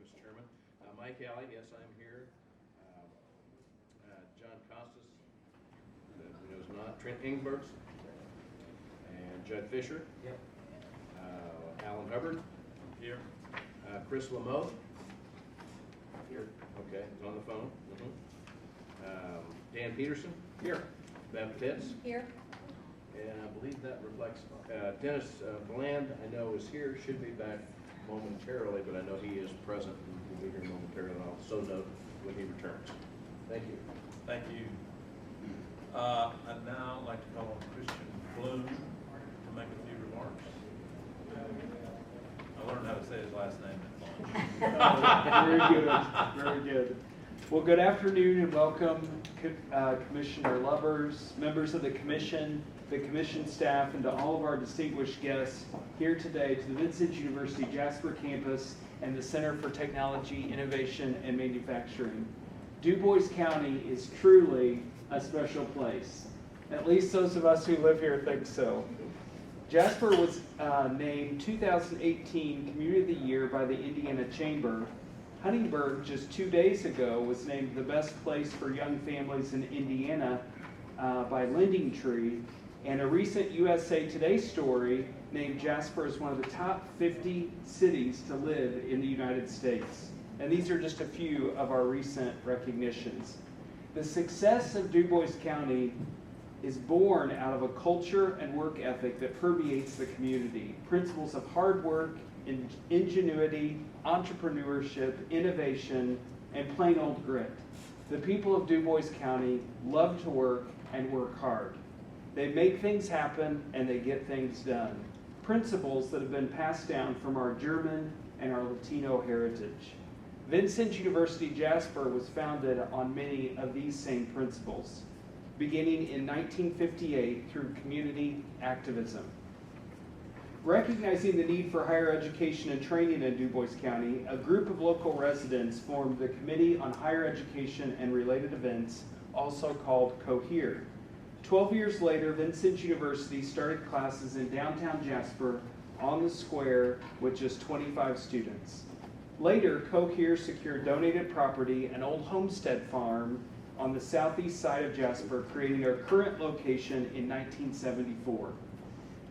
Mr. Chairman. Mike Alley, yes, I'm here. John Costas, who knows not, Trent Ingberts, and Judd Fisher. Yep. Alan Hubbard. Here. Chris Lameau. Here. Okay, he's on the phone. Dan Peterson. Here. Bev Pitts. Here. And I believe that reflects, Dennis Bland, I know is here, should be back momentarily, but I know he is present and will be here momentarily, and I'll so note when he returns. Thank you. Thank you. I'd now like to call on Christian Bloom to make a few remarks. I learned how to say his last name at lunch. Very good, very good. Well, good afternoon and welcome, Commissioner Lovers, members of the commission staff, and to all of our distinguished guests here today to the Vincennes University Jasper campus and the Center for Technology, Innovation, and Manufacturing. Du Bois County is truly a special place. At least those of us who live here think so. Jasper was named 2018 Community of the Year by the Indiana Chamber. Huntingburg just 2 days ago was named the best place for young families in Indiana by Lending Tree, and a recent USA Today story named Jasper as one of the top 50 cities to live in the United States. And these are just a few of our recent recognitions. The success of Du Bois County is born out of a culture and work ethic that permeates the community. Principles of hard work, ingenuity, entrepreneurship, innovation, and plain old grit. The people of Du Bois County love to work and work hard. They make things happen and they get things done. Principles that have been passed down from our German and our Latino heritage. Vincennes University Jasper was founded on many of these same principles, beginning in 1958 through community activism. Recognizing the need for higher education and training in Du Bois County, a group of local residents formed the Committee on Higher Education and Related Events, also called COHERE. 12 years later, Vincennes University started classes in downtown Jasper on the square with just 25 students. Later, COHERE secured donated property, an old homestead farm on the southeast side of Jasper, creating our current location in 1974.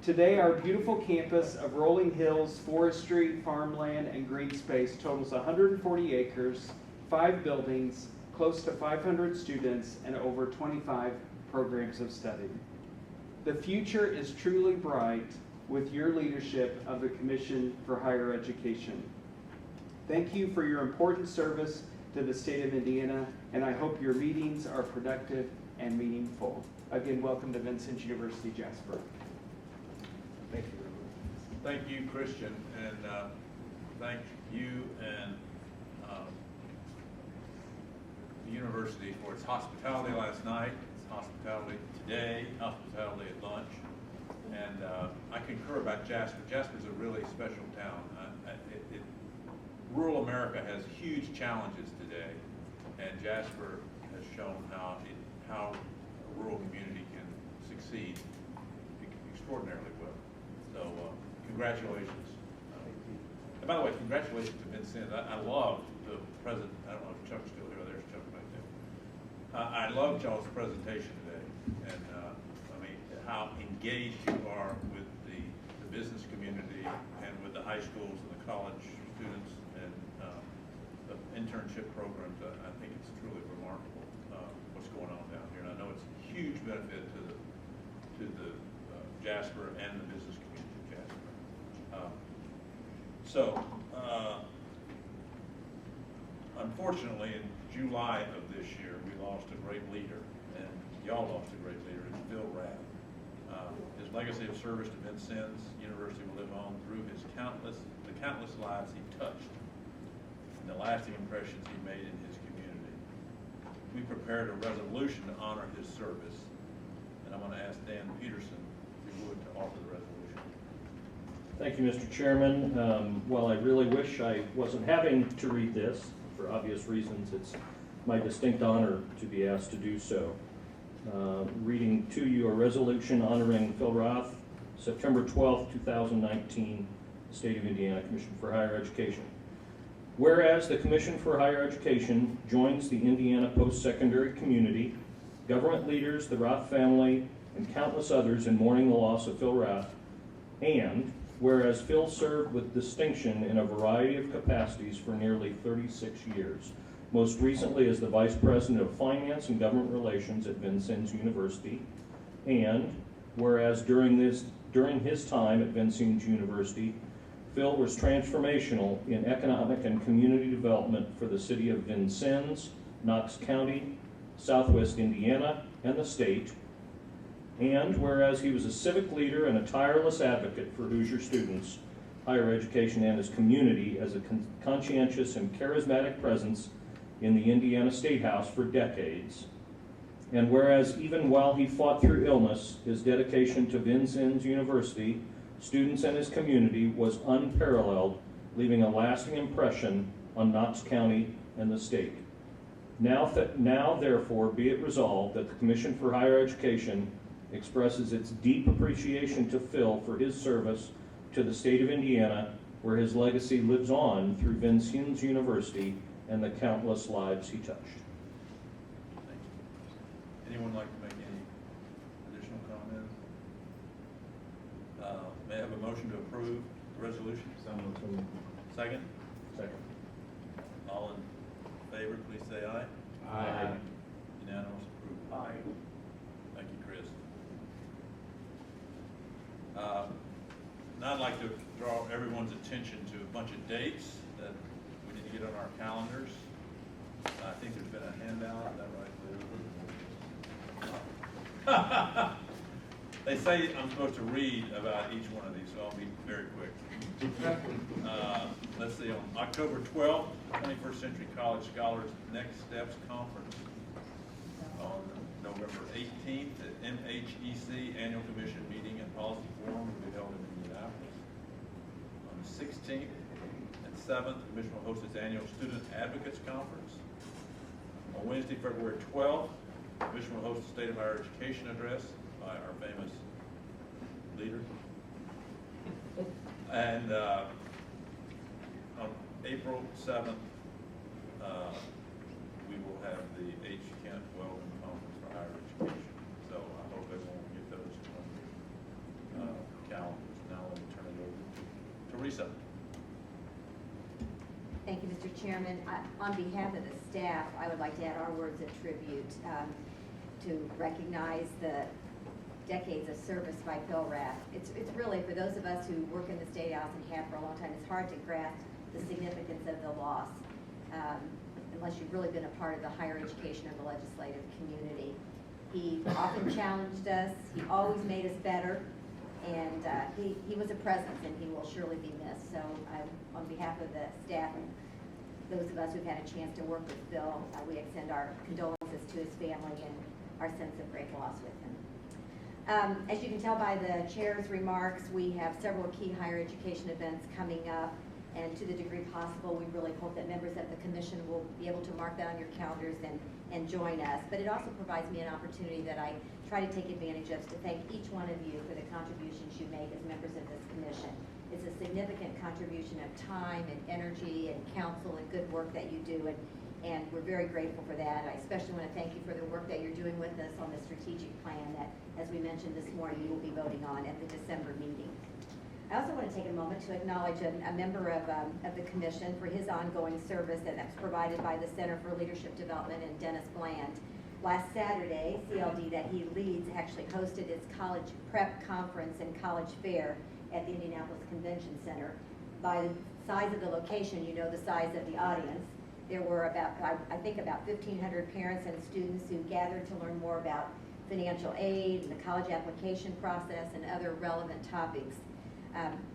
Today, our beautiful campus of rolling hills, forestry, farmland, and green space totals 140 acres, 5 buildings, close to 500 students, and over 25 programs of study. The future is truly bright with your leadership of the Commission for Higher Education. Thank you for your important service to the state of Indiana, and I hope your meetings are productive and meaningful. Again, welcome to Vincennes University Jasper. Thank you. Thank you, Christian, and thank you and the university for its hospitality last night, its hospitality today, hospitality at lunch. And I concur about Jasper. Jasper's a really special town. Rural America has huge challenges today, and Jasper has shown how a rural community can succeed extraordinarily well. So congratulations. And by the way, congratulations to Vincennes. I love the present. I don't know if Chuck's still here. There's Chuck right there. I love y'all's presentation today, and I mean how engaged you are with the business community and with the high schools and the college students and the internship programs. I think it's truly remarkable what's going on down here, and I know it's a huge benefit to the Jasper and the business community of Jasper. Unfortunately, in July of this year, we lost a great leader, and y'all lost a great leader. It's Bill Rath. His legacy of service to Vincennes University will live on through the countless lives he touched and the lasting impressions he made in his community. We prepared a resolution to honor his service, and I'm going to ask Dan Peterson, if he would, to offer the resolution. Thank you, Mr. Chairman. While I really wish I wasn't having to read this, for obvious reasons, it's my distinct honor to be asked to do so. Reading to you a resolution honoring Phil Roth, September 12, 2019, State of Indiana Commission for Higher Education. Whereas the Commission for Higher Education joins the Indiana post-secondary community, government leaders, the Rath family, and countless others in mourning the loss of Phil Rath, and whereas Phil served with distinction in a variety of capacities for nearly 36 years, most recently as the Vice President of Finance and Government Relations at Vincennes University, and whereas during his time at Vincennes University, Phil was transformational in economic and community development for the city of Vincennes, Knox County, Southwest Indiana, and the state. And whereas he was a civic leader and a tireless advocate for Hoosier students, higher education, and his community as a conscientious and charismatic presence in the Indiana State House for decades. And whereas even while he fought through illness, his dedication to Vincennes University, students, and his community was unparalleled, leaving a lasting impression on Knox County and the state. Now therefore, be it resolved that the Commission for Higher Education expresses its deep appreciation to Phil for his service to the state of Indiana, where his legacy lives on through Vincennes University and the countless lives he touched. Thank you. Anyone like to make any additional comments? May I have a motion to approve the resolution? Second? Second. All in favor, please say aye. Aye. Unanimous, approved. Aye. Thank you, Chris. Now I'd like to draw everyone's attention to a bunch of dates that we need to get on our calendars. I think there's been a handout, is that right, Lou? They say I'm supposed to read about each one of these, so I'll be very quick. Let's see, on October 12th, 21st Century College Scholars Next Steps Conference. On November 18th, the MHEC Annual Commission Meeting and Policy Forum will be held in Indianapolis. On the 16th and 7th, the Commission will host its annual Student Advocates Conference. On Wednesday, February 12th, the Commission will host a State of Higher Education address by our famous leader. And on April 7th, we will have the H. Kent Weldon Conference for Higher Education. So I hope everyone will get those on calendars. Now let me turn it over to Teresa. Thank you, Mr. Chairman. On behalf of the staff, I would like to add our words of tribute to recognize the decades of service by Phil Rath. It's really, for those of us who work in the State House and have for a long time, it's hard to grasp the significance of the loss unless you've really been a part of the higher education and the legislative community. He often challenged us. He always made us better. And he was a presence, and he will surely be missed. So on behalf of the staff and those of us who've had a chance to work with Phil, we extend our condolences to his family and our sense of great loss with him. As you can tell by the chair's remarks, we have several key higher education events coming up, and to the degree possible, we really hope that members of the commission will be able to mark that on your calendars and join us. But it also provides me an opportunity that I try to take advantage of to thank each one of you for the contributions you make as members of this commission. It's a significant contribution of time and energy and counsel and good work that you do, and we're very grateful for that. I especially want to thank you for the work that you're doing with us on the strategic plan that, as we mentioned this morning, you will be voting on at the December meeting. I also want to take a moment to acknowledge a member of the commission for his ongoing service, and that's provided by the Center for Leadership Development and Dennis Bland. Last Saturday, CLD that he leads actually hosted its college prep conference and college fair at the Indianapolis Convention Center. By the size of the location, you know the size of the audience. There were I think about 1,500 parents and students who gathered to learn more about financial aid and the college application process and other relevant topics.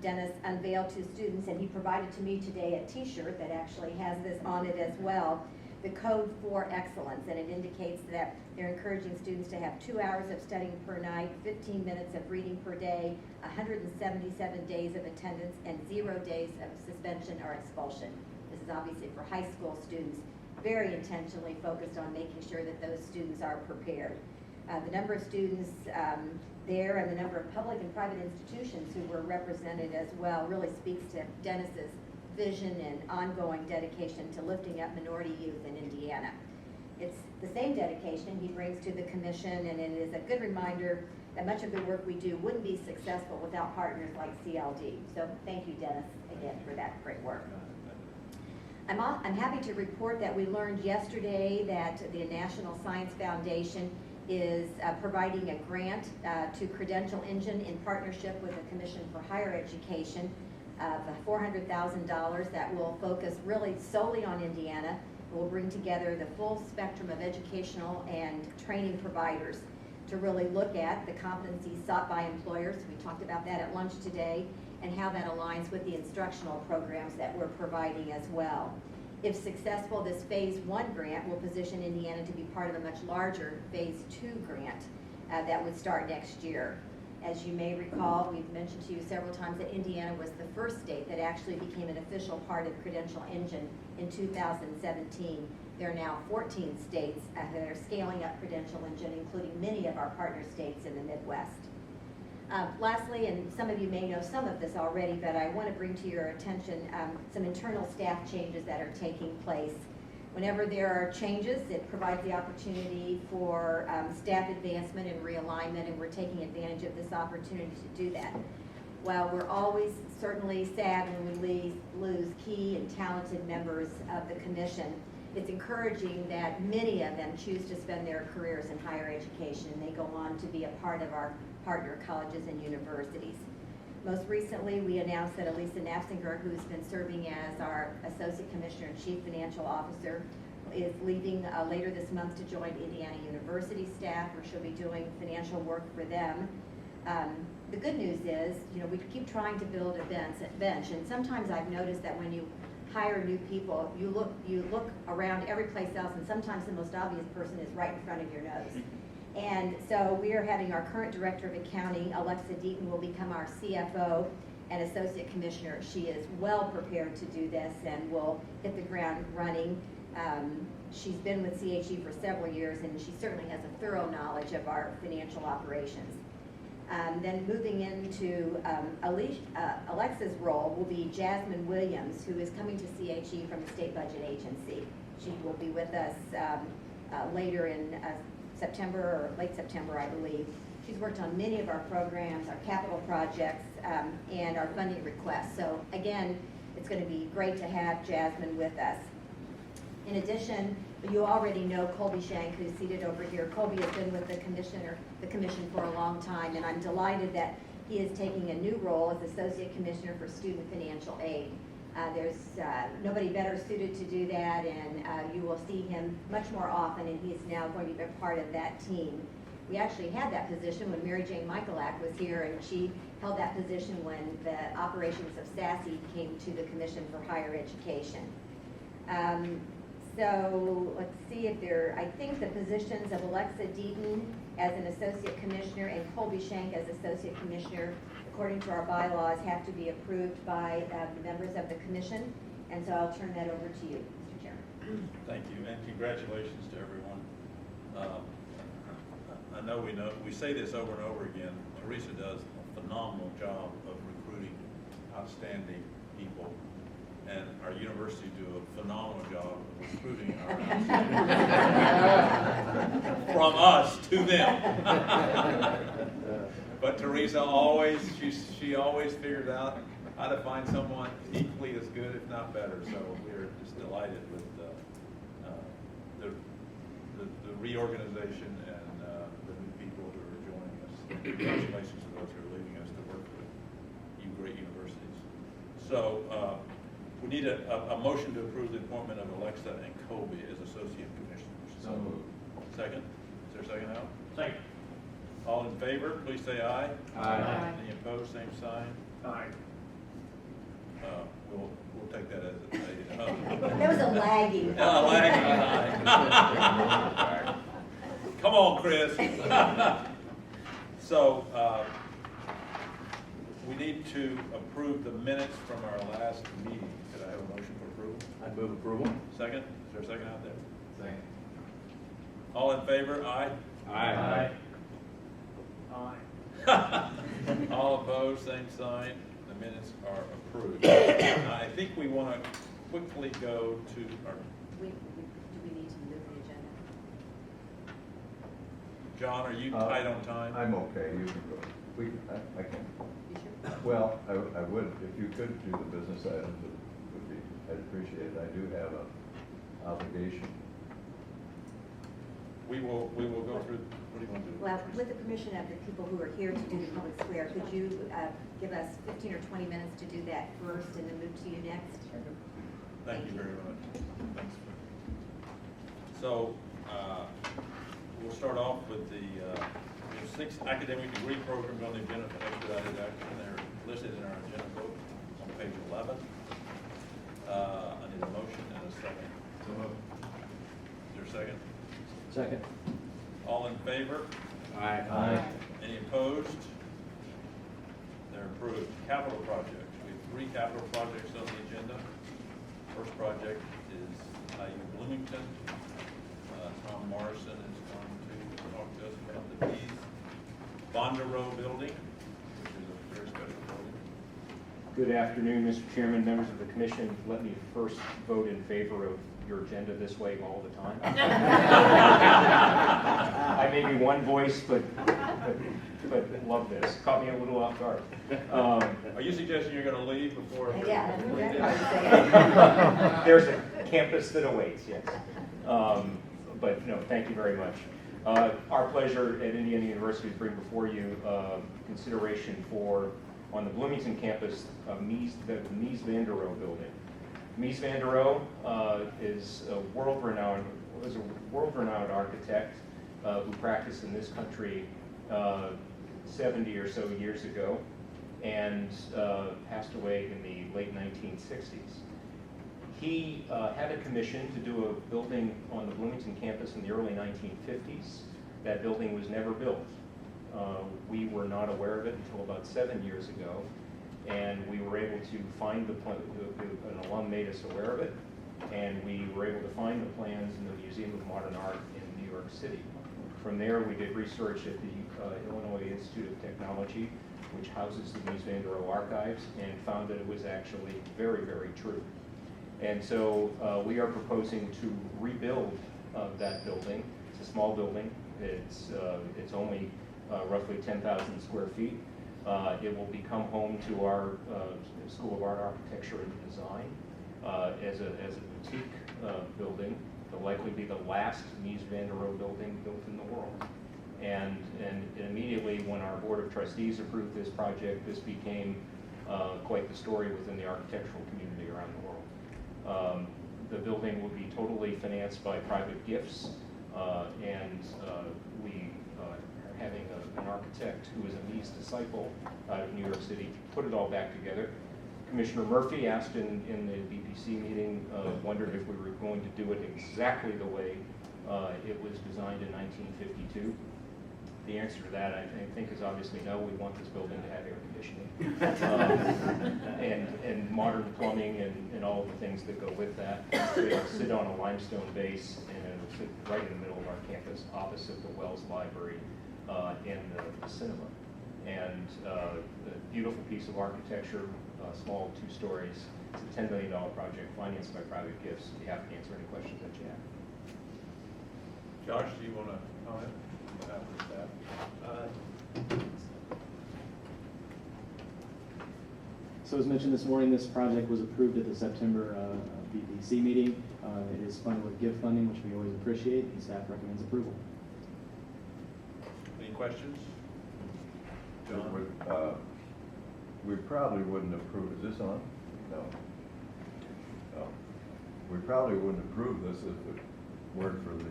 Dennis unveiled to students, and he provided to me today a t-shirt that actually has this on it as well, the Code for Excellence, and it indicates that they're encouraging students to have 2 hours of studying per night, 15 minutes of reading per day, 177 days of attendance, and 0 days of suspension or expulsion. This is obviously for high school students, very intentionally focused on making sure that those students are prepared. The number of students there and the number of public and private institutions who were represented as well really speaks to Dennis's vision and ongoing dedication to lifting up minority youth in Indiana. It's the same dedication he brings to the commission, and it is a good reminder that much of the work we do wouldn't be successful without partners like CLD. So thank you, Dennis, again, for that great work. I'm happy to report that we learned yesterday that the National Science Foundation is providing a grant to Credential Engine in partnership with the Commission for Higher Education of $400,000 that will focus really solely on Indiana. It will bring together the full spectrum of educational and training providers to really look at the competencies sought by employers. We talked about that at lunch today, and how that aligns with the instructional programs that we're providing as well. If successful, this Phase 1 grant will position Indiana to be part of a much larger Phase 2 grant that would start next year. As you may recall, we've mentioned to you several times that Indiana was the first state that actually became an official part of Credential Engine in 2017. There are now 14 states that are scaling up Credential Engine, including many of our partner states in the Midwest. Lastly, and some of you may know some of this already, but I want to bring to your attention some internal staff changes that are taking place. Whenever there are changes, it provides the opportunity for staff advancement and realignment, and we're taking advantage of this opportunity to do that. While we're always certainly sad when we lose key and talented members of the commission, it's encouraging that many of them choose to spend their careers in higher education, and they go on to be a part of our partner colleges and universities. Most recently, we announced that Elisa Knapsinger, who's been serving as our Associate Commissioner and Chief Financial Officer, is leaving later this month to join Indiana University staff, where she'll be doing financial work for them. The good news is, we keep trying to build a bench, and sometimes I've noticed that when you hire new people, you look around every place else, and sometimes the most obvious person is right in front of your nose. And so we are having our current Director of Accounting, Alexa Deaton, will become our CFO and Associate Commissioner. She is well prepared to do this and will hit the ground running. She's been with CHE for several years, and she certainly has a thorough knowledge of our financial operations. Then moving into Alexa's role will be Jasmine Williams, who is coming to CHE from the State Budget Agency. She will be with us later in September or late September, I believe. She's worked on many of our programs, our capital projects, and our funding requests. So again, it's going to be great to have Jasmine with us. In addition, you already know Colby Shank, who's seated over here. Colby has been with the commission for a long time, and I'm delighted that he is taking a new role as Associate Commissioner for Student Financial Aid. There's nobody better suited to do that, and you will see him much more often, and he is now going to be a part of that team. We actually had that position when Mary Jane Michalak was here, and she held that position when the operations of SASE came to the Commission for Higher Education. So let's see if I think the positions of Alexa Deaton as an Associate Commissioner and Colby Shank as Associate Commissioner, according to our bylaws, have to be approved by the members of the Commission. And so I'll turn that over to you, Mr. Chairman. Thank you, and congratulations to everyone. I know we say this over and over again. Teresa does a phenomenal job of recruiting outstanding people, and our universities do a phenomenal job of recruiting our outstanding from us to them. But Teresa she always figures out how to find someone equally as good, if not better. So we're just delighted with the reorganization and the new people who are joining us. Congratulations to those who are leaving us to work with you great universities. So we need a motion to approve the appointment of Alexa and Colby as associate commissioners. So moved. Second? Is there a second now? Second. All in favor, please say aye. Aye. Any opposed, same sign. Aye. We'll take that as a That was a lagging. lagging aye. Come on, Chris. So we need to approve the minutes from our last meeting. Could I have a motion for approval? I'd move approval. Second? Is there a second out there? Second. All in favor, aye. Aye. Aye. All opposed, same sign. The minutes are approved. I think we want to quickly go to our, Do we need to move the agenda? John, are you tight on time? I'm okay, you can go. I can. You sure? Well, I would, if you could do the business items, it would be, I'd appreciate it. I do have an obligation. We will go through, what do you want to do? Well, with the permission of the people who are here to do the public square, could you give us 15 or 20 minutes to do that first and then move to you next? Thank you very much. Thanks. So, we'll start off with the, we have 6 academic degree programs on the agenda for expedited action. They're listed in our agenda book on page 11. I need a motion and a second. So moved. Is there a second? Second. All in favor? Aye. Any opposed? They're approved. Capital projects. We have 3 capital projects on the agenda. First project is IU Bloomington. Tom Morrison is going to talk to us about the Bees Bondero building, which is a very special building. Good afternoon, Mr. Chairman, members of the commission. Let me first vote in favor of your agenda this way all the time. I may be one voice, but love this. Caught me a little off guard. Are you suggesting you're going to leave before? Yeah, that's exactly what I'm saying. There's a campus that awaits, yes. But no, thank you very much. Our pleasure at Indiana University to bring before you consideration for, on the Bloomington campus, the Mies van der Rohe building. Mies van der Rohe is a world-renowned architect who practiced in this country 70 or so years ago and passed away in the late 1960s. He had a commission to do a building on the Bloomington campus in the early 1950s. That building was never built. We were not aware of it until about 7 years ago, and we were able to find the plan. An alum made us aware of it, and we were able to find the plans in the Museum of Modern Art in New York City. From there, we did research at the Illinois Institute of Technology, which houses the Mies van der Rohe archives, and found that it was actually very, very true. And so we are proposing to rebuild that building. It's a small building. It's only roughly 10,000 square feet. It will become home to our School of Art, Architecture, and Design as a boutique building. It'll likely be the last Mies van der Rohe building built in the world. And immediately when our Board of Trustees approved this project, this became quite the story within the architectural community around the world. The building will be totally financed by private gifts, and we are having an architect who is a Mies disciple out of New York City put it all back together. Commissioner Murphy asked in the BPC meeting, wondered if we were going to do it exactly the way it was designed in 1952. The answer to that, I think, is obviously no. We want this building to have air conditioning and modern plumbing and all the things that go with that. It'll sit on a limestone base, and it'll sit right in the middle of our campus, opposite the Wells Library and the cinema. And a beautiful piece of architecture, small 2 stories. It's a $10 million project financed by private gifts. Be happy to answer any questions that you have. Josh, do you want to comment? So as mentioned this morning, this project was approved at the September BPC meeting. It is funded with gift funding, which we always appreciate, and staff recommends approval. Any questions? John? We probably wouldn't approve, is this on? No. No. We probably wouldn't approve this if it weren't for the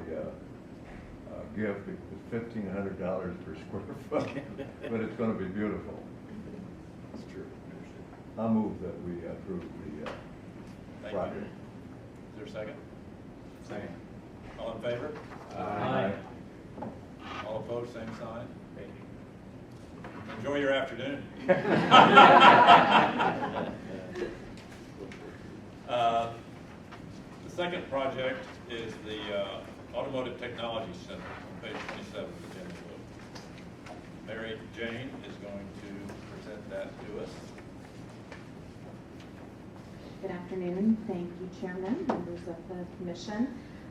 gift. It's $1,500 per square foot, but it's going to be beautiful. That's true. I'll move that we approve the Thank project. you. Is there a second? Second. All in favor? Aye. All opposed, same sign. Thank you. Enjoy your afternoon. The second project is the Automotive Technology Center on page 27 of the agenda book. Mary Jane is going to present that to us. Good afternoon. Thank you, Chairman, members of the Commission.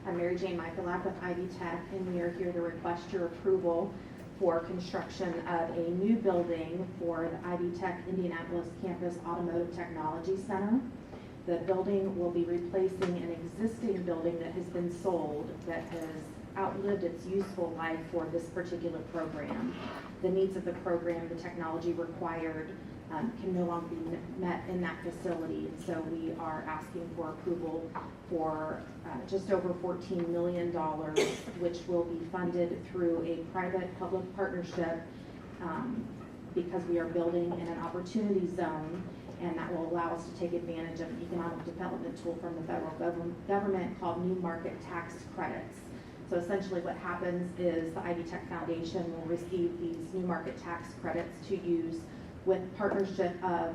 I'm Mary Jane Michalak with Ivy Tech, and we are here to request your approval for construction of a new building for the Ivy Tech Indianapolis Campus Automotive Technology Center. The building will be replacing an existing building that has been sold that has outlived its useful life for this particular program. The needs of the program, the technology required, can no longer be met in that facility. And so we are asking for approval for just over $14 million, which will be funded through a private-public partnership because we are building in an opportunity zone, and that will allow us to take advantage of an economic development tool from the federal government called New Market Tax Credits. So essentially what happens is the Ivy Tech Foundation will receive these New Market Tax Credits to use with partnership of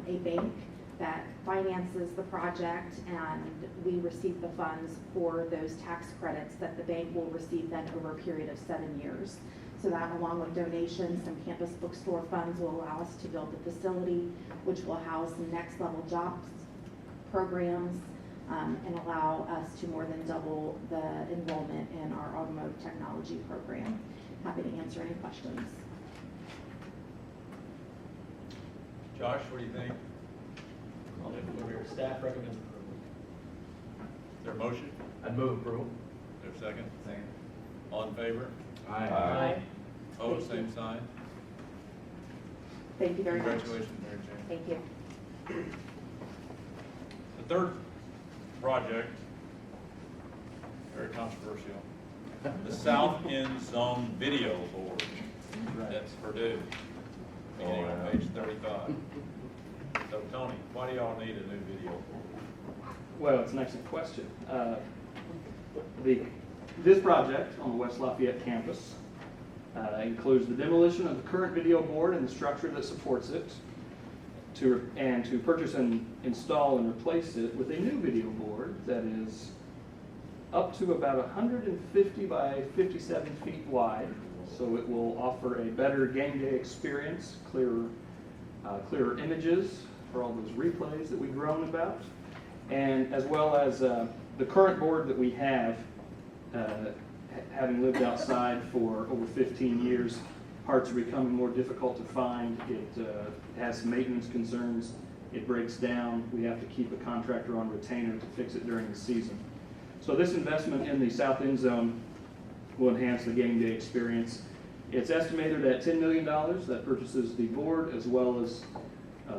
a bank that finances the project, and we receive the funds for those tax credits that the bank will receive then over a period of 7 years. So that, along with donations, some campus bookstore funds, will allow us to build the facility, which will house some next level jobs programs and allow us to more than double the enrollment in our automotive technology program. Happy to answer any questions. Josh, what do you think? Staff recommends approval. Is there a motion? I'd move approval. Is there a second? Second. All in favor? Aye. Opposed, same sign. Thank you very much. Congratulations, Mary Jane. Thank you. The third project, very controversial, the South Endzone Video Board. That's Purdue, beginning on page 35. So Tony, why do y'all need a new video board? Well, it's an excellent question. This project on the West Lafayette campus includes the demolition of the current video board and the structure that supports it, to purchase and install and replace it with a new video board that is up to about 150 by 57 feet wide. So it will offer a better game day experience, clearer images for all those replays that we groan about, and as well as the current board that we have, having lived outside for over 15 years, parts are becoming more difficult to find. It has some maintenance concerns. It breaks down. We have to keep a contractor on retainer to fix it during the season. So this investment in the South Endzone will enhance the game day experience. It's estimated at $10 million. That purchases the board as well as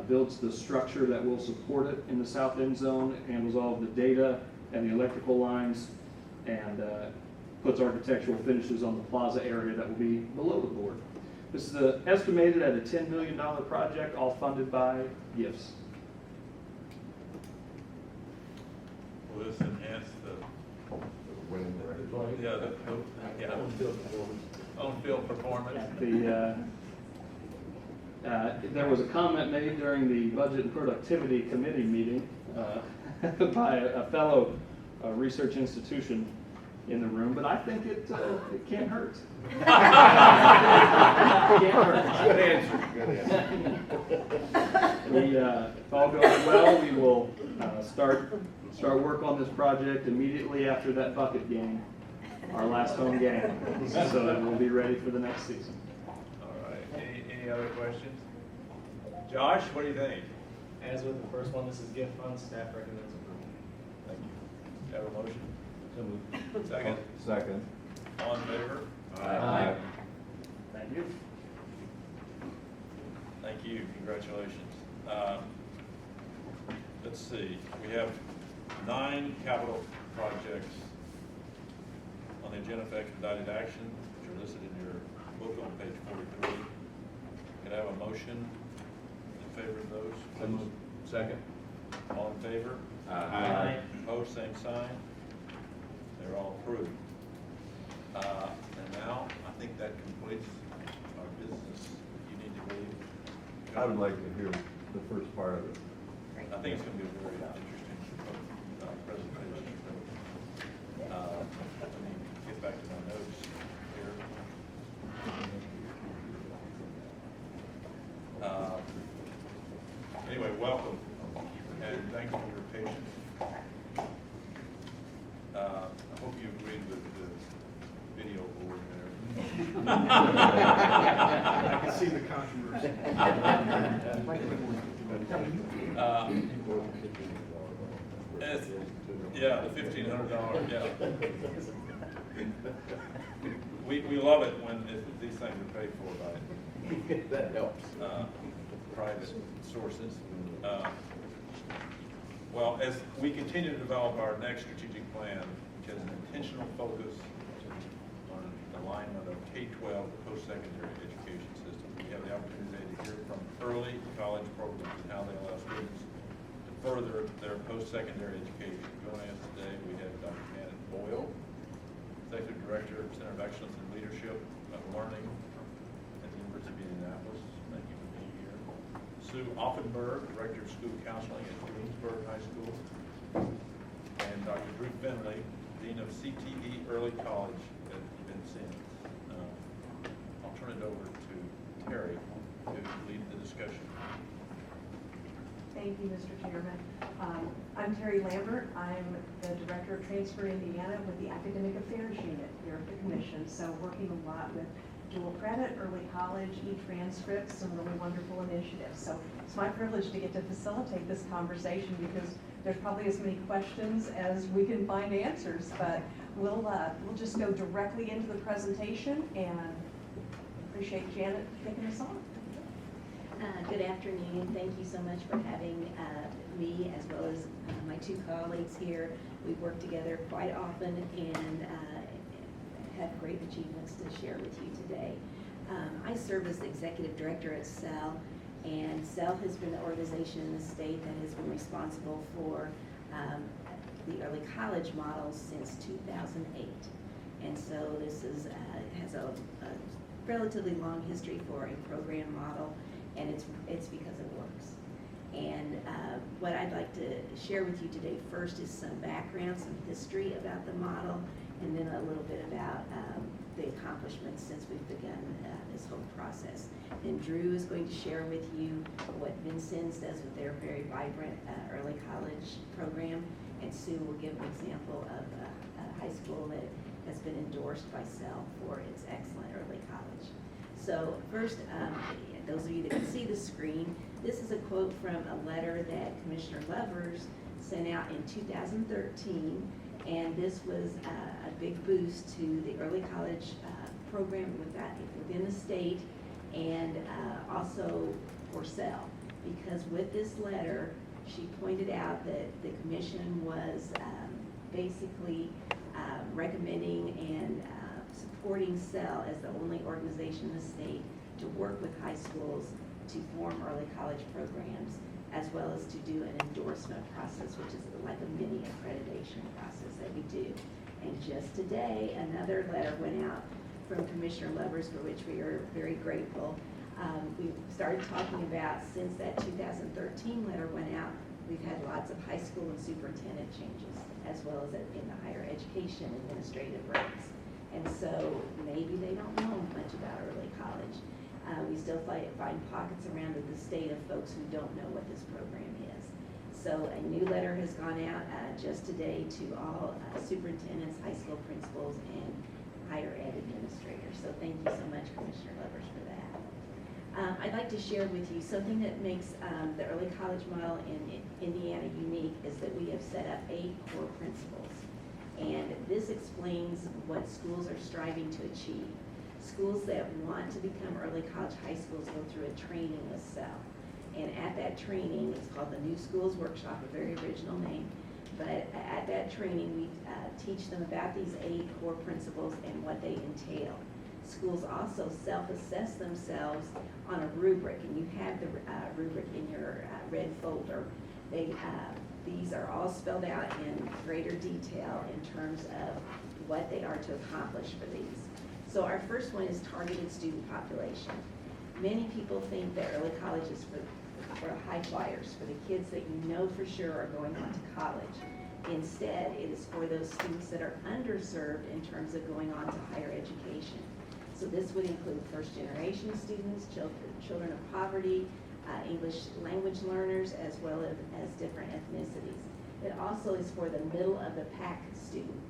builds the structure that will support it in the South Endzone, handles all of the data and the electrical lines, and puts architectural finishes on the plaza area that will be below the board. This is estimated at a $10 million project, all funded by gifts. Will this enhance on-field performance? There was a comment made during the Budget and Productivity Committee meeting by a fellow research institution in the room, but I think it can't hurt. It can't hurt. Good answer, good answer. If all goes well, we will start work on this project immediately after that bucket game, our last home game, so that we'll be ready for the next season. All right. Any other questions? Josh, what do you think? As with the first one, this is gift funds. Staff recommends approval. Thank you. Have a motion? So moved. Second. Second. All in favor? Aye. Thank you. Thank you. Congratulations. Let's see. We have 9 capital projects on the agenda for expedited action, which are listed in your book on page 43. Can I have a motion in favor of those? So moved. Second. All in favor? Aye. Opposed, same sign. They're all approved. And now, I think that completes our business. You need to leave. I would like to hear the first part of it. I think it's going to be a very interesting presentation. Let me get back to my notes here. Anyway, welcome, and thank you for I hope you agreed with the video board there. I can see the controversy. Yeah, the $1,500, yeah. We love it when these things are paid for by That helps. private sources. Well, as we continue to develop our next strategic plan, which has an intentional focus on alignment of K-12 to post-secondary education system, we have the opportunity to hear from early college programs and how they allow students to further their post-secondary education. Joining us today, we have Dr. Janet Boyle, Executive Director of Center of Excellence in Leadership of Learning at the University of Indianapolis. Thank you for being here. Sue Offenberg, Director of School Counseling at Greensburg High School. And Dr. Drew Finley, Dean of CTE Early College at Vincennes. I'll turn it over to Terry to lead the discussion. Thank you, Mr. Chairman. I'm Terry Lambert. I'm the Director of Transfer Indiana with the Academic Affairs Unit here at the Commission. So working a lot with dual credit, early college, e-transcripts, some really wonderful initiatives. So it's my privilege to get to facilitate this conversation because there's probably as many questions as we can find answers. But we'll just go directly into the presentation and appreciate Janet kicking us off. Good afternoon. Thank you so much for having me as well as my two colleagues here. We work together quite often and have great achievements to share with you today. I serve as the Executive Director at CEL, and CEL has been the organization in the state that has been responsible for the early college model since 2008. And so this is, has a relatively long history for a program model, and it's because it works. And what I'd like to share with you today first is some background, some history about the model, and then a little bit about the accomplishments since we've begun this whole process. And Drew is going to share with you what Vincennes does with their very vibrant early college program, and Sue will give an example of a high school that has been endorsed by CEL for its excellent early college. So first, those of you that can see the screen, this is a quote from a letter that Commissioner Lovers sent out in 2013, and this was a big boost to the early college program within the state, and also for CEL, because with this letter, she pointed out that the commission was basically recommending and supporting CEL as the only organization in the state to work with high schools to form early college programs, as well as to do an endorsement process, which is like a mini accreditation process that we do. And just today, another letter went out from Commissioner Lovers, for which we are very grateful. We started talking about, since that 2013 letter went out, we've had lots of high school and superintendent changes, as well as in the higher education administrative ranks. And so maybe they don't know much about early college. We still find pockets around the state of folks who don't know what this program is. So a new letter has gone out just today to all superintendents, high school principals, and higher ed administrators. So thank you so much, Commissioner Lovers, for that. I'd like to share with you something that makes the early college model in Indiana unique is that we have set up 8 core principles. And this explains what schools are striving to achieve. Schools that want to become early college high schools go through a training with CEL. And at that training, it's called the New Schools Workshop, a very original name. But at that training, we teach them about these 8 core principles and what they entail. Schools also self-assess themselves on a rubric, and you have the rubric in your red folder. These are all spelled out in greater detail in terms of what they are to accomplish for these. So our first one is targeted student population. Many people think that early college is for high flyers, for the kids that you know for sure are going on to college. Instead, it is for those students that are underserved in terms of going on to higher education. So this would include first-generation students, children of poverty, English language learners, as well as different ethnicities. It also is for the middle of the pack student,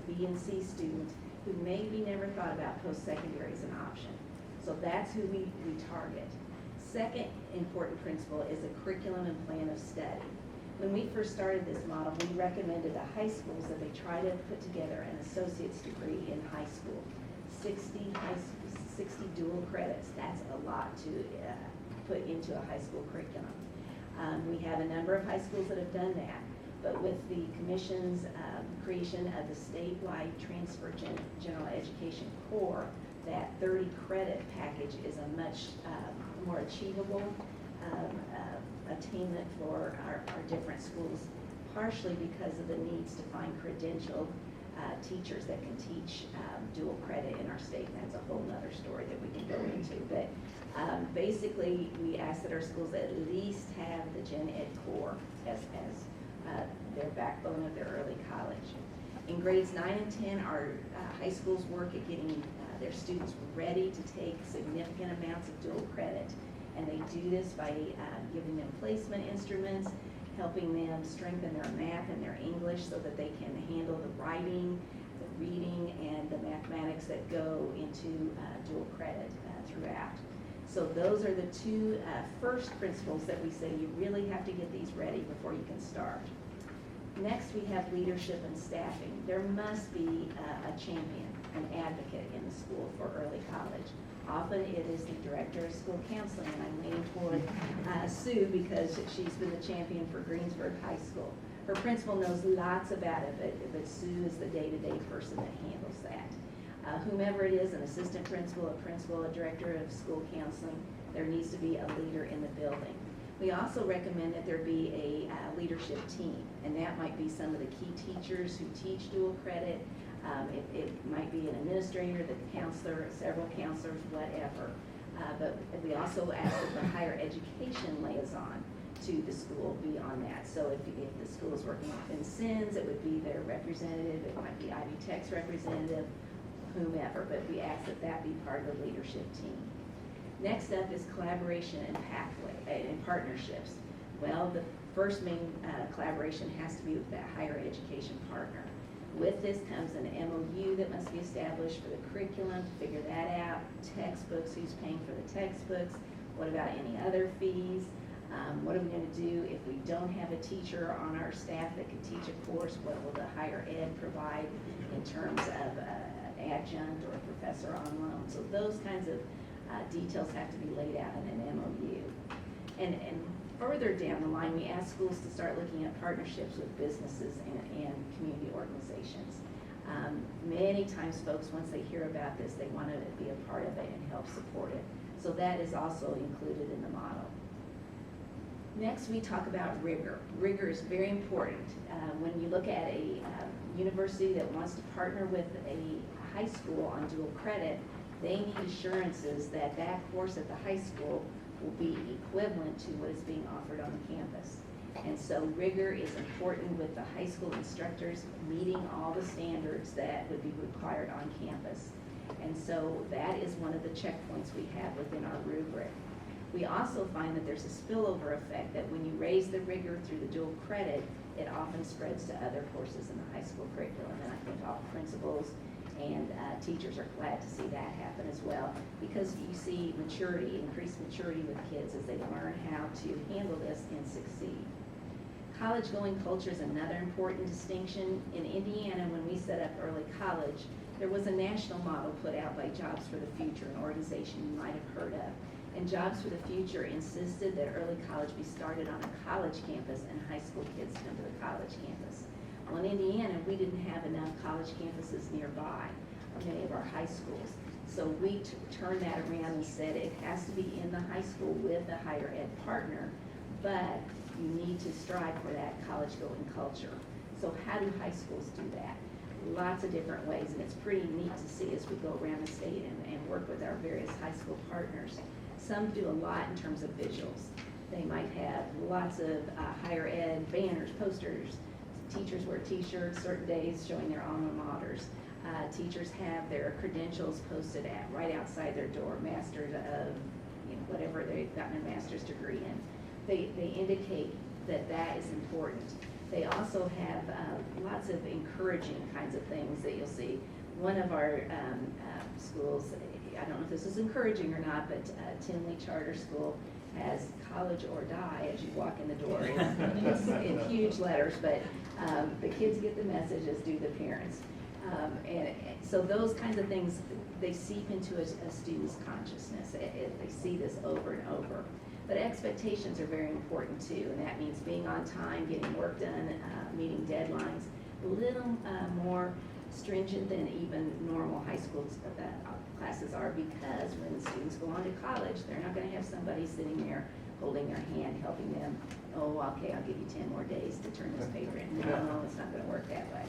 B and C student who maybe never thought about post-secondary as an option. So that's who we target. Second important principle is a curriculum and plan of study. When we first started this model, we recommended to high schools that they try to put together an associate's degree in high school. 60 dual credits, that's a lot to put into a high school curriculum. We have a number of high schools that have done that, but with the Commission's creation of the statewide transfer general education core, that 30 credit package is a much more achievable attainment for our different schools, partially because of the needs to find credentialed teachers that can teach dual credit in our state. And that's a whole nother story that we can go into. But basically, we ask that our schools at least have the gen ed core as their backbone of their early college. In grades 9 and 10, our high schools work at getting their students ready to take significant amounts of dual credit. And they do this by giving them placement instruments, helping them strengthen their math and their English so that they can handle the writing, the reading, and the mathematics that go into dual credit throughout. So those are the two first principles that we say you really have to get these ready before you can start. Next, we have leadership and staffing. There must be a champion, an advocate in the school for early college. Often it is the director of school counseling, and I'm leaning toward Sue because she's been the champion for Greensburg High School. Her principal knows lots about it, but Sue is the day-to-day person that handles that. Whomever it is, an assistant principal, a director of school counseling, there needs to be a leader in the building. We also recommend that there be a leadership team, and that might be some of the key teachers who teach dual credit. It might be an administrator, the counselor, several counselors, whatever. But we also ask that the higher education liaison to the school be on that. So if the school is working with Vincennes, it would be their representative. It might be Ivy Tech's representative, whomever. But we ask that that be part of the leadership team. Next up is collaboration and pathway and partnerships. Well, the first main collaboration has to be with that higher education partner. With this comes an MOU that must be established for the curriculum to figure that out, textbooks, who's paying for the textbooks, what about any other fees, what are we going to do if we don't have a teacher on our staff that can teach a course, what will the higher ed provide in terms of an adjunct or a professor on loan. So those kinds of details have to be laid out in an MOU. And further down the line, we ask schools to start looking at partnerships with businesses and community organizations. Many times folks, once they hear about this, they want to be a part of it and help support it. So that is also included in the model. Next, we talk about rigor. Rigor is very important. When you look at a university that wants to partner with a high school on dual credit, they need assurances that that course at the high school will be equivalent to what is being offered on the campus. And so rigor is important with the high school instructors meeting all the standards that would be required on campus. And so that is one of the checkpoints we have within our rubric. We also find that there's a spillover effect that when you raise the rigor through the dual credit, it often spreads to other courses in the high school curriculum. And I think all principals and teachers are glad to see that happen as well, because you see maturity, increased maturity with kids as they learn how to handle this and succeed. College-going culture is another important distinction. In Indiana, when we set up early college, there was a national model put out by Jobs for the Future, an organization you might have heard of. And Jobs for the Future insisted that early college be started on a college campus and high school kids come to the college campus. Well, in Indiana, we didn't have enough college campuses nearby, many of our high schools. So we turned that around and said it has to be in the high school with a higher ed partner, but you need to strive for that college-going culture. So how do high schools do that? Lots of different ways, and it's pretty neat to see as we go around the state and work with our various high school partners. Some do a lot in terms of visuals. They might have lots of higher ed banners, posters. Teachers wear t-shirts certain days showing their alma maters. Teachers have their credentials posted right outside their door, masters of whatever they've gotten a master's degree in. They indicate that that is important. They also have lots of encouraging kinds of things that you'll see. One of our schools, I don't know if this is encouraging or not, but Tinley Charter School has college or die as you walk in the door. It's in huge letters, but the kids get the message, as do the parents. And so those kinds of things, they seep into a student's consciousness. They see this over and over. But expectations are very important too, and that means being on time, getting work done, meeting deadlines, a little more stringent than even normal high school classes are, because when the students go on to college, they're not going to have somebody sitting there holding their hand, helping them, oh, okay, I'll give you 10 more days to turn this paper in. No, it's not going to work that way.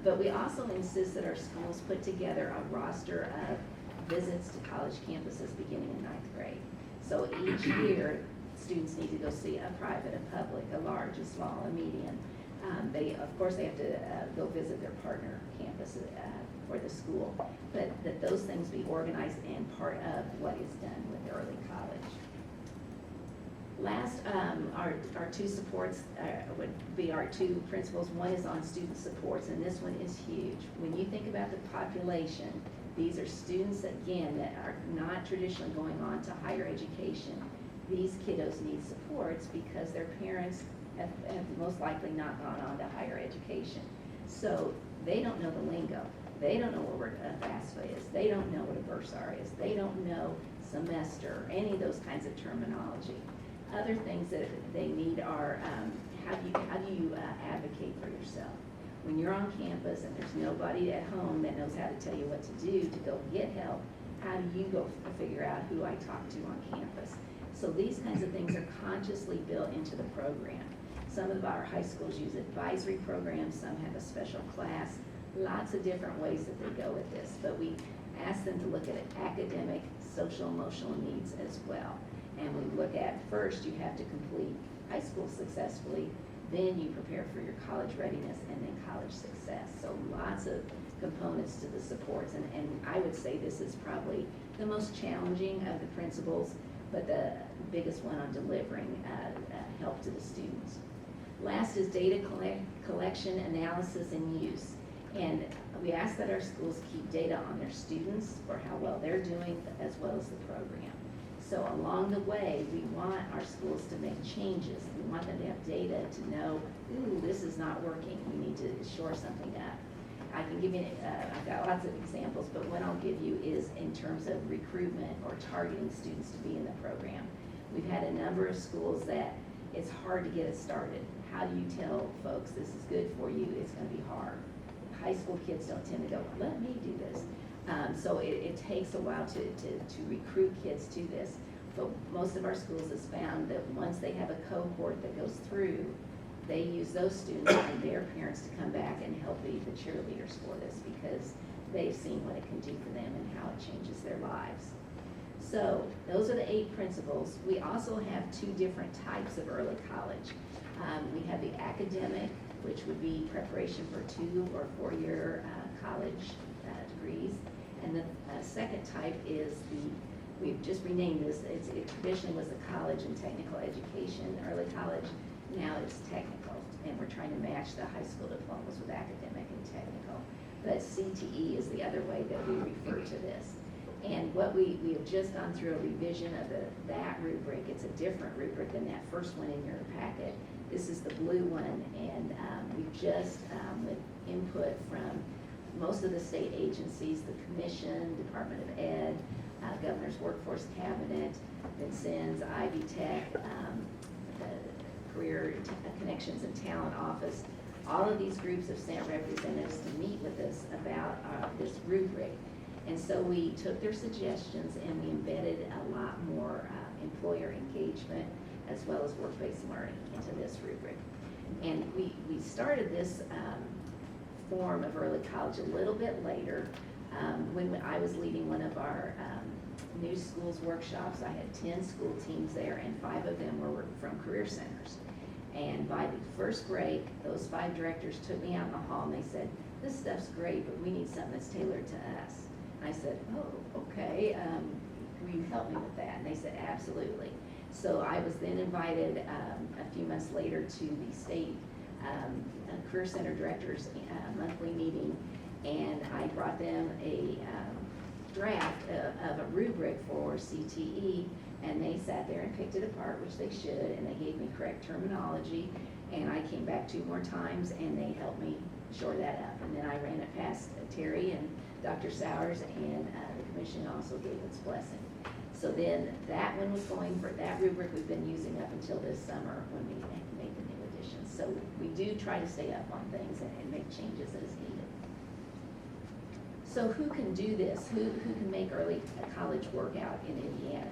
But we also insist that our schools put together a roster of visits to college campuses beginning in 9th grade. So each year, students need to go see a private, a public, a large, a small, a medium. Of course, they have to go visit their partner campus for the school, but that those things be organized and part of what is done with early college. Last, our two supports would be our two principles. One is on student supports, and this one is huge. When you think about the population, these are students, again, that are not traditionally going on to higher education. These kiddos need supports because their parents have most likely not gone on to higher education. So they don't know the lingo. They don't know what a FAFSA is. They don't know what a bursar is. They don't know semester, any of those kinds of terminology. Other things that they need are how do you advocate for yourself? When you're on campus and there's nobody at home that knows how to tell you what to do to go get help, how do you go figure out who I talk to on campus? So these kinds of things are consciously built into the program. Some of our high schools use advisory programs, some have a special class, lots of different ways that they go with this. But we ask them to look at academic, social, emotional needs as well. And we look at, first, you have to complete high school successfully, then you prepare for your college readiness, and then college success. So lots of components to the supports, and I would say this is probably the most challenging of the principles, but the biggest one on delivering help to the students. Last is data collection, analysis, and use. And we ask that our schools keep data on their students for how well they're doing, as well as the program. So along the way, we want our schools to make changes. We want them to have data to know, ooh, this is not working. We need to shore something up. I can give you, I've got lots of examples, but one I'll give you is in terms of recruitment or targeting students to be in the program. We've had a number of schools that it's hard to get it started. How do you tell folks this is good for you? It's going to be hard. High school kids don't tend to go, let me do this. So it takes a while to recruit kids to this. But most of our schools has found that once they have a cohort that goes through, they use those students and their parents to come back and help be the cheerleaders for this, because they've seen what it can do for them and how it changes their lives. So those are the 8 principles. We also have 2 different types of early college. We have the academic, which would be preparation for 2 or 4-year college degrees. And the second type is we've just renamed this, it traditionally was the college and technical education, early college. Now it's technical, and we're trying to match the high school diplomas with academic and technical. But CTE is the other way that we refer to this. And what we have just gone through a revision of that rubric. It's a different rubric than that first one in your packet. This is the blue one, and we've just, with input from most of the state agencies, the Commission, Department of Ed, Governor's Workforce Cabinet, Vincennes, Ivy Tech, the Career Connections and Talent Office. All of these groups have sent representatives to meet with us about this rubric. And so we took their suggestions and we embedded a lot more employer engagement as well as work-based learning into this rubric. And we started this form of early college a little bit later. When I was leading one of our new schools workshops, I had 10 school teams there, and 5 of them were from career centers. And by the first break, those 5 directors took me out in the hall and they said, this stuff's great, but we need something that's tailored to us. And I said, oh, okay, will you help me with that? And they said, absolutely. So I was then invited a few months later to the state a Career Center Directors monthly meeting, and I brought them a draft of a rubric for CTE, and they sat there and picked it apart, which they should, and they gave me correct terminology, and I came back 2 more times, and they helped me shore that up. And then I ran it past Terry and Dr. Sowers, and the commission also gave its blessing. So then that one was going for, that rubric we've been using up until this summer when we made the new additions. So we do try to stay up on things and make changes as needed. So who can do this? Who can make early college work out in Indiana?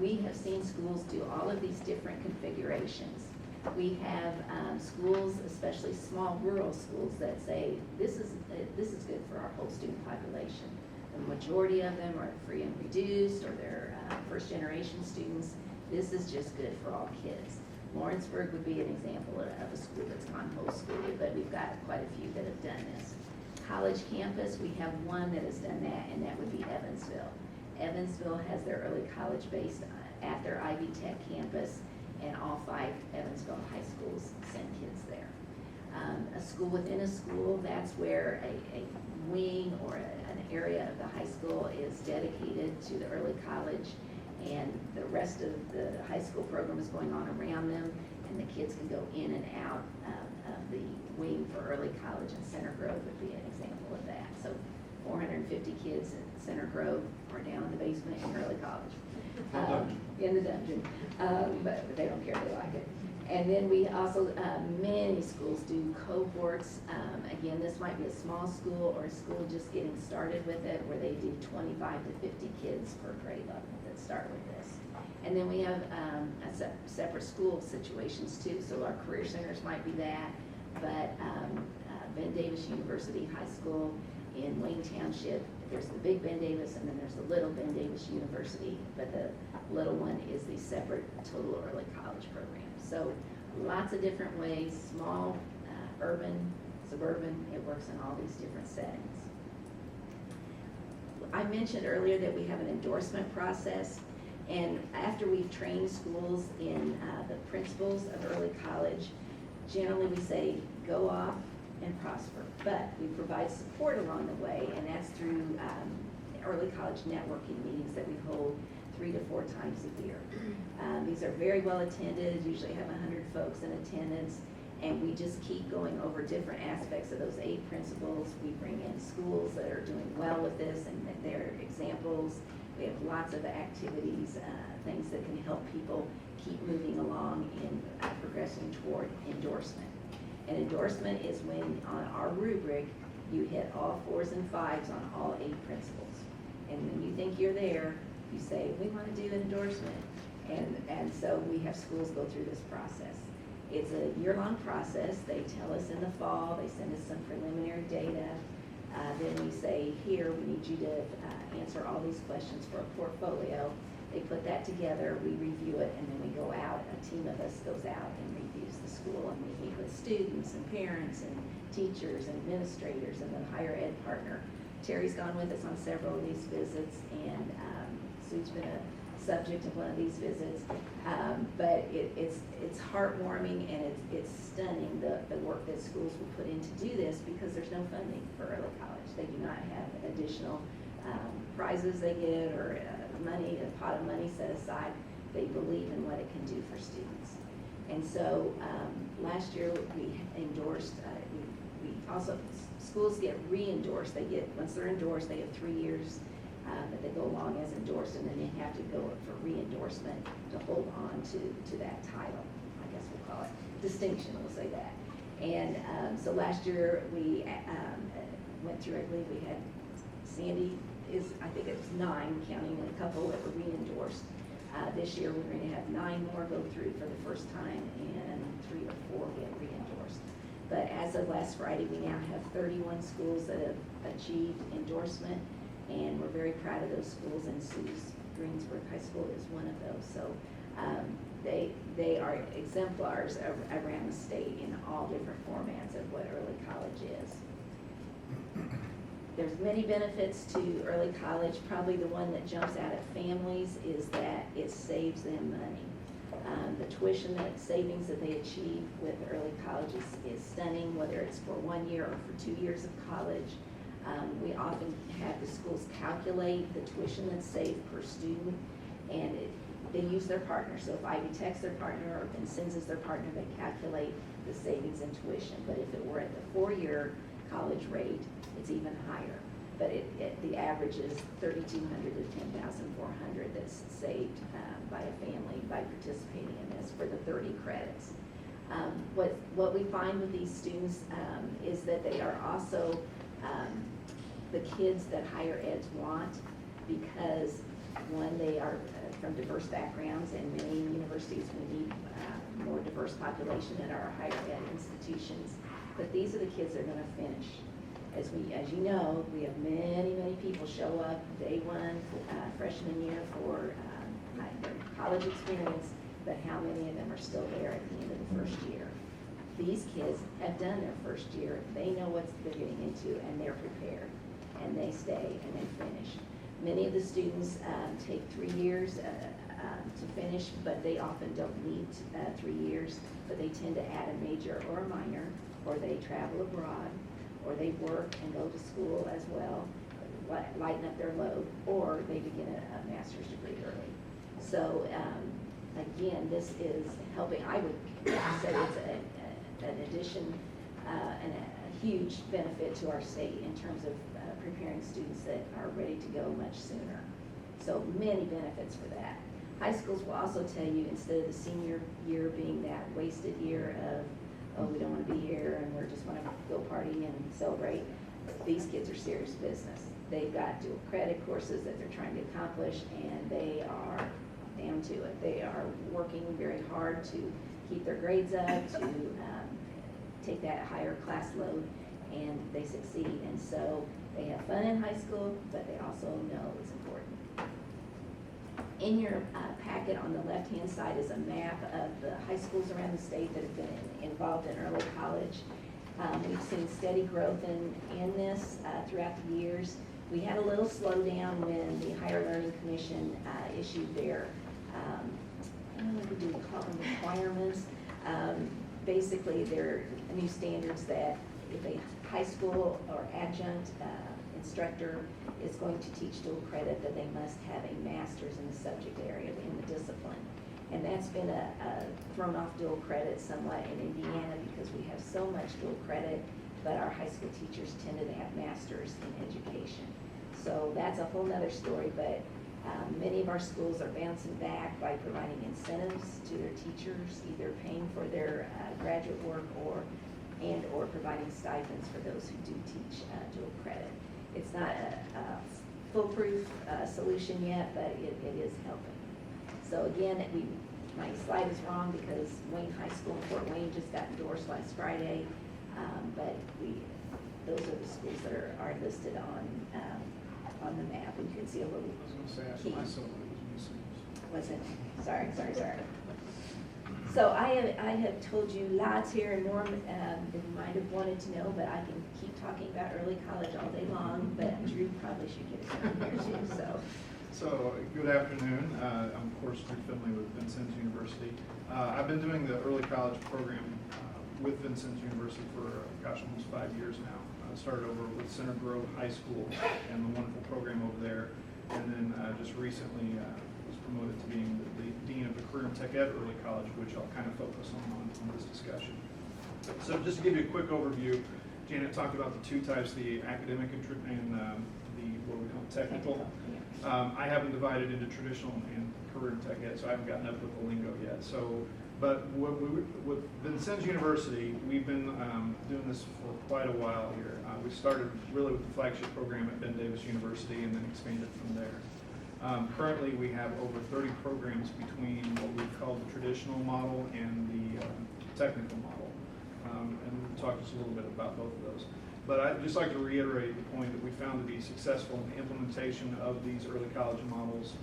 We have seen schools do all of these different configurations. We have schools, especially small rural schools, that say this is good for our whole student population. The majority of them are free and reduced, or they're first-generation students. This is just good for all kids. Lawrenceburg would be an example of a school that's gone whole school, but we've got quite a few that have done this. College campus, we have one that has done that, and that would be Evansville. Evansville has their early college based at their Ivy Tech campus, and all 5 Evansville high schools send kids there. A school within a school, that's where a wing or an area of the high school is dedicated to the early college, and the rest of the high school program is going on around them, and the kids can go in and out of the wing for early college, and Center Grove would be an example of that. So 450 kids at Center Grove are down in the basement in early college. In the dungeon, but they don't care, they like it. And then we also, many schools do cohorts. Again, this might be a small school or a school just getting started with it, where they do 25 to 50 kids per grade level that start with this. And then we have separate school situations too. So our career centers might be that, but Ben Davis University High School in Wayne Township, there's the big Ben Davis, and then there's the little Ben Davis University, but the little one is the separate total early college program. So lots of different ways, small, urban, suburban, it works in all these different settings. I mentioned earlier that we have an endorsement process, and after we've trained schools in the principles of early college, generally we say go off and prosper, but we provide support along the way, and that's through early college networking meetings that we hold 3 to 4 times a year. These are very well attended, usually have 100 folks in attendance, and we just keep going over different aspects of those 8 principles. We bring in schools that are doing well with this and their examples. We have lots of activities, things that can help people keep moving along in progressing toward endorsement. An endorsement is when on our rubric you hit all 4s and 5s on all 8 principles. And when you think you're there, you say, we want to do an endorsement. And so we have schools go through this process. It's a year-long process. They tell us in the fall, they send us some preliminary data. Then we say, here, we need you to answer all these questions for a portfolio. They put that together, we review it, and then we go out, a team of us goes out and reviews the school, and we meet with students and parents and teachers and administrators and the higher ed partner. Terry's gone with us on several of these visits, and Sue's been a subject of one of these visits. But it's heartwarming, and it's stunning the work that schools will put in to do this, because there's no funding for early college. They do not have additional prizes they get or money, a pot of money set aside. They believe in what it can do for students. And so last year we endorsed, we also, schools get re-endorsed. They get, once they're endorsed, they have 3 years that they go along as endorsed, and then they have to go for re-endorsement to hold on to that title. I guess we'll call it distinction, we'll say that. And so last year we went through, I believe we had Sandy is, I think it's 9, counting a couple that were re-endorsed. This year we're going to have 9 more go through for the first time, and 3 or 4 get re-endorsed. But as of last Friday, we now have 31 schools that have achieved endorsement, and we're very proud of those schools, and Sue's Greensburg High School is one of those. So they are exemplars around the state in all different formats of what early college is. There's many benefits to early college. Probably the one that jumps out at families is that it saves them money. The tuition savings that they achieve with early college is stunning, whether it's for 1 year or for 2 years of college. We often have the schools calculate the tuition that's saved per student, and they use their partner. So if Ivy Tech's their partner or Vincennes is their partner, they calculate the savings in tuition. But if it were at the 4-year college rate, it's even higher. But the average is $3,200 to $10,400 that's saved by a family by participating in this for the 30 credits. What we find with these students is that they are also the kids that higher eds want, because one, they are from diverse backgrounds, and many universities we need more diverse population at our higher ed institutions. But these are the kids that are going to finish. As you know, we have many people show up day one, freshman year for their college experience, but how many of them are still there at the end of the first year? These kids have done their first year, they know what they're getting into, and they're prepared, and they stay and they finish. Many of the students take 3 years to finish, but they often don't need 3 years, but they tend to add a major or a minor, or they travel abroad, or they work and go to school as well, lighten up their load, or they begin a master's degree early. So again, this is helping. I would say it's an addition and a huge benefit to our state in terms of preparing students that are ready to go much sooner. So many benefits for that. High schools will also tell you, instead of the senior year being that wasted year of, oh, we don't want to be here and we just want to go party and celebrate, these kids are serious business. They've got dual credit courses that they're trying to accomplish, and they are down to it. They are working very hard to keep their grades up, to take that higher class load, and they succeed. And so they have fun in high school, but they also know it's important. In your packet on the left-hand side is a map of the high schools around the state that have been involved in early college. We've seen steady growth in this throughout the years. We had a little slowdown when the Higher Learning Commission issued their, I don't know what we do, call them requirements. Basically, they're new standards that if a high school or adjunct instructor is going to teach dual credit, that they must have a master's in the subject area, in the discipline. And that's been thrown off dual credit somewhat in Indiana because we have so much dual credit, but our high school teachers tended to have masters in education. So that's a whole nother story, but many of our schools are bouncing back by providing incentives to their teachers, either paying for their graduate work or providing stipends for those who do teach dual credit. It's not a foolproof solution yet, but it is helping. So again, my slide is wrong because Wayne High School in Fort Wayne just got endorsed last Friday, but those are the schools that are listed on the map, and you can see a little key. Was it? Sorry. So I have told you lots here, and Norm you might have wanted to know, but I can keep talking about early college all day long, but Drew probably should get a turn here too, So, good afternoon. I'm, of course, Drew Finley with Vincennes University. I've been doing the early college program with Vincennes University for, almost 5 years now. I started over with Center Grove High School and the wonderful program over there, and then just recently was promoted to being the Dean of the Career and Tech Ed Early College, which I'll kind of focus on this discussion. So just to give you a quick overview, Janet talked about the two types, the academic and the what we call technical. I haven't divided into traditional and career and tech ed, so I haven't gotten up with the lingo yet. So, but with Vincennes University, we've been doing this for quite a while here. We started really with the flagship program at Ben Davis University and then expanded from there. Currently, we have over 30 programs between what we call the traditional model and the technical model. And we'll talk just a little bit about both of those. But I'd just like to reiterate the point that we found to be successful in the implementation of these early college models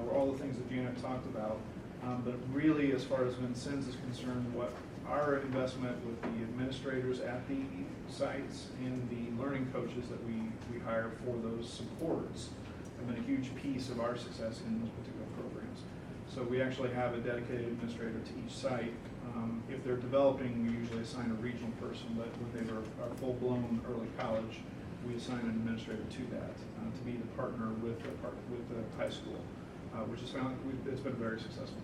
were all the things that Janet talked about. But really, as far as Vincennes is concerned, what our investment with the administrators at the sites and the learning coaches that we hire for those supports have been a huge piece of our success in those particular programs. So we actually have a dedicated administrator to each site. If they're developing, we usually assign a regional person, but when they are full-blown early college, we assign an administrator to that, to be the partner with the high school, which is it's been very successful.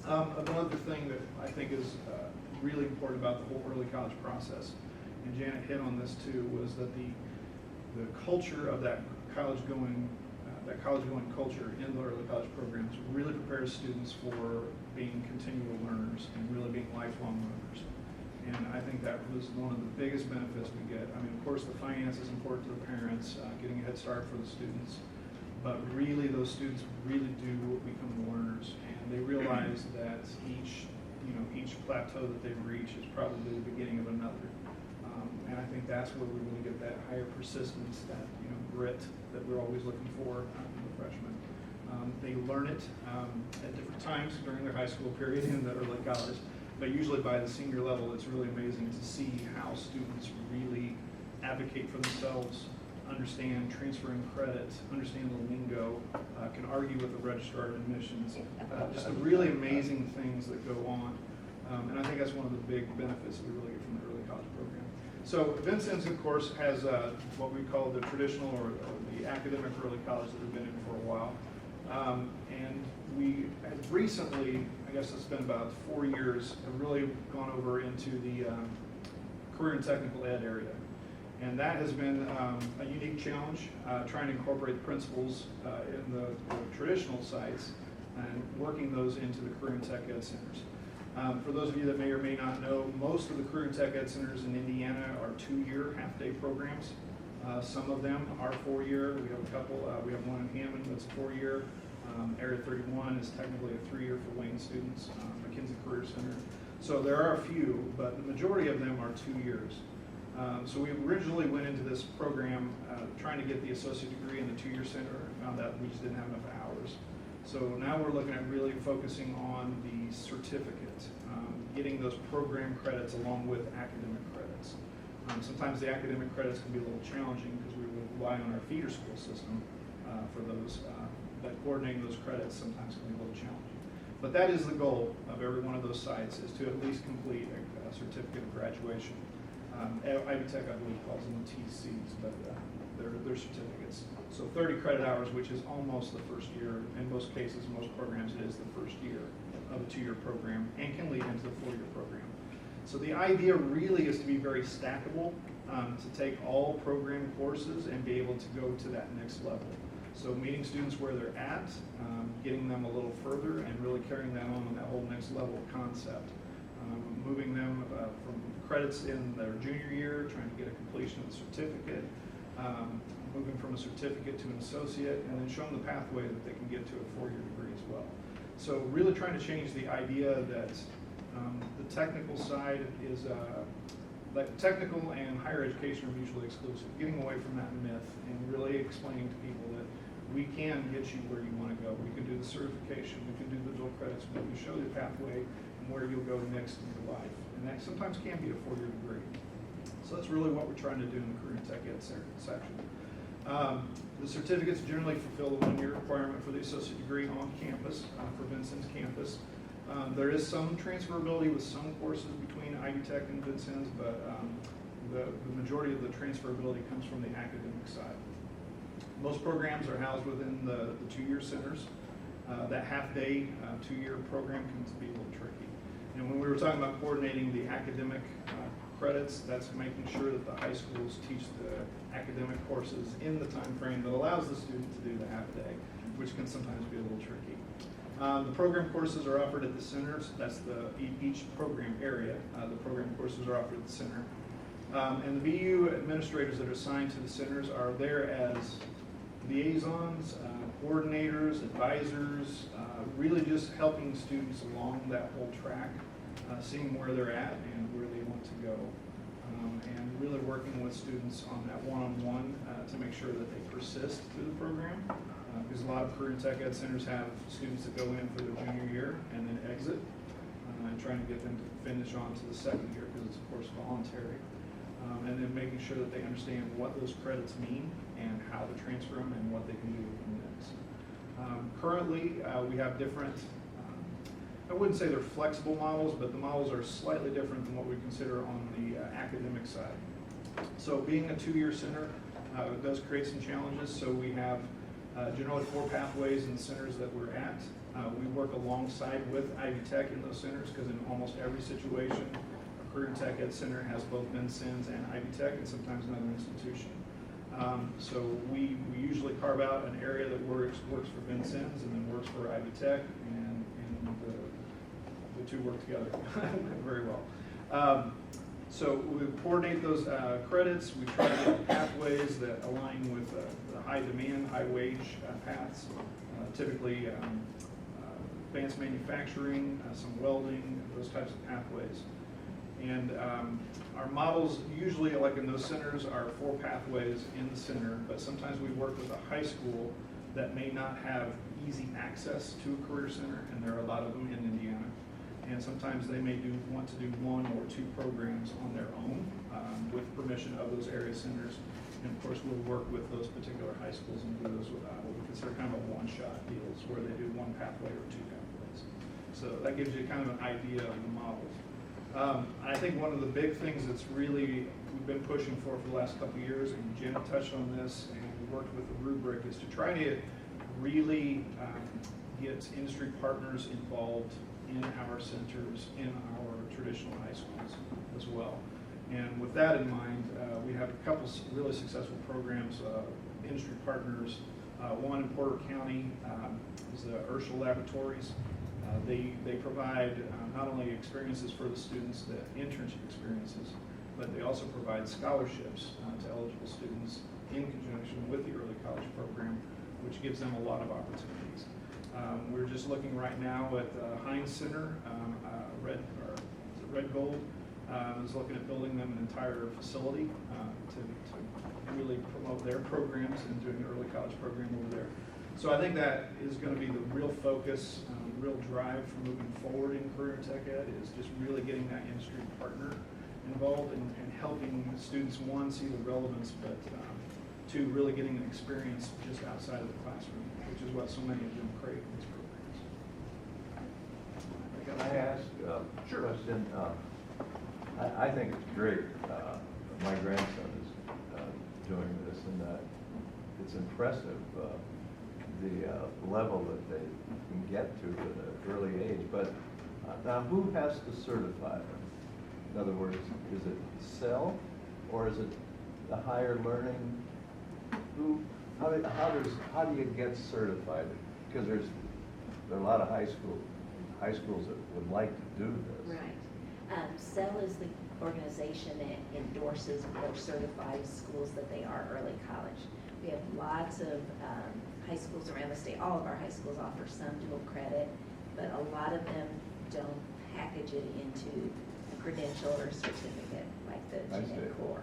Another thing that I think is really important about the whole early college process, and Janet hit on this too, was that the culture of that college-going culture in the early college programs really prepares students for being continual learners and really being lifelong learners. And I think that was one of the biggest benefits we get. I mean, of course, the finance is important to the parents, getting a head start for the students, but really those students really do become the learners, and they realize that each plateau that they reach is probably the beginning of another. And I think that's where we really get that higher persistence, that grit that we're always looking for in the freshmen. They learn it at different times during their high school period in the early college, but usually by the senior level, it's really amazing to see how students really advocate for themselves, understand transferring credit, understand the lingo, can argue with the registrar of admissions, just the really amazing things that go on. And I think that's one of the big benefits that we really get from the early college program. So Vincennes, of course, has what we call the traditional or the academic early college that we've been in for a while. And we have recently, I guess it's been about 4 years, have really gone over into the career and technical ed area. And that has been a unique challenge, trying to incorporate the principles in the traditional sites and working those into the career and tech ed centers. For those of you that may or may not know, most of the career and tech ed centers in Indiana are 2-year half-day programs. Some of them are 4-year. We have a couple. We have one in Hammond that's 4-year. Area 31 is technically a 3-year for Wayne students, McKinsey Career Center. So there are a few, but the majority of them are 2 years. So we originally went into this program trying to get the associate degree in the 2-year center and found out we just didn't have enough hours. So now we're looking at really focusing on the certificate, getting those program credits along with academic credits. Sometimes the academic credits can be a little challenging because we rely on our feeder school system for those, but coordinating those credits sometimes can be a little challenging. But that is the goal of every one of those sites, is to at least complete a certificate of graduation. Ivy Tech, I believe, calls them TCs, but they're certificates. So 30 credit hours, which is almost the first year. In most cases, most programs, it is the first year of a 2-year program and can lead into the 4-year program. So the idea really is to be very stackable, to take all program courses and be able to go to that next level. So meeting students where they're at, getting them a little further, and really carrying that on that whole next level concept. Moving them from credits in their junior year, trying to get a completion of the certificate, moving from a certificate to an associate, and then showing the pathway that they can get to a 4-year degree as well. So really trying to change the idea that the technical side is, like technical and higher education are mutually exclusive, getting away from that myth and really explaining to people that we can get you where you want to go. We can do the certification, we can do the dual credits, we can show you the pathway and where you'll go next in your life. And that sometimes can be a 4-year degree. So that's really what we're trying to do in the career and tech ed section. The certificates generally fulfill the 1-year requirement for the associate degree on campus, for Vincennes campus. There is some transferability with some courses between Ivy Tech and Vincennes, but the majority of the transferability comes from the academic side. Most programs are housed within the 2-year centers. That half-day, 2-year program can be a little tricky. And when we were talking about coordinating the academic credits, that's making sure that the high schools teach the academic courses in the time frame that allows the student to do the half-day, which can sometimes be a little tricky. The program courses are offered at the centers. That's each program area. The program courses are offered at the center. And the VU administrators that are assigned to the centers are there as liaisons, coordinators, advisors, really just helping students along that whole track, seeing where they're at and where they want to go. And really working with students on that one-on-one to make sure that they persist through the program. Because a lot of career and tech ed centers have students that go in for their junior year and then exit, and trying to get them to finish on to the 2nd year because it's, of course, voluntary. And then making sure that they understand what those credits mean and how to transfer them and what they can do with them next. Currently, we have different, I wouldn't say they're flexible models, but the models are slightly different than what we consider on the academic side. So being a 2-year center does create some challenges. So we have generally 4 pathways in the centers that we're at. We work alongside with Ivy Tech in those centers because in almost every situation, a career and tech ed center has both Vincennes and Ivy Tech and sometimes another institution. So we usually carve out an area that works for Vincennes and then works for Ivy Tech, and the two work together very well. So we coordinate those credits. We try to get pathways that align with the high demand, high wage paths, typically advanced manufacturing, some welding, those types of pathways. And our models usually, like in those centers, are 4 pathways in the center, but sometimes we work with a high school that may not have easy access to a career center, and there are a lot of them in Indiana. And sometimes they may want to do 1 or 2 programs on their own with permission of those area centers. And of course, we'll work with those particular high schools and do those what we consider kind of a one-shot deals where they do 1 pathway or 2 pathways. So that gives you kind of an idea of the models. I think one of the big things that's really we've been pushing for the last couple of years, and Janet touched on this, and we worked with the rubric, is to try to really get industry partners involved in our centers, in our traditional high schools as well. And with that in mind, we have a couple really successful programs, industry partners. One in Porter County is the Urschel Laboratories. They provide not only experiences for the students, the internship experiences, but they also provide scholarships to eligible students in conjunction with the early college program, which gives them a lot of opportunities. We're just looking right now at Heinz Center, Red Gold, is looking at building them an entire facility to really promote their programs and doing an early college program over there. So I think that is going to be the real focus, real drive for moving forward in career and tech ed, is just really getting that industry partner involved and helping students, 1, see the relevance, but 2, really getting an experience just outside of the classroom, which is what so many of them crave in these programs. Can I ask a question? I think it's great. My grandson is doing this, and it's impressive the level that they can get to at an early age. But now, who has to certify them? In other words, is it SEL or is it the higher learning? How do you get certified? Because there are a lot of high schools that would like to do this. Right. CEL is the organization that endorses or certifies schools that they are early college. We have lots of high schools around the state. All of our high schools offer some dual credit, but a lot of them don't package it into a credential or a certificate like the Gen Core.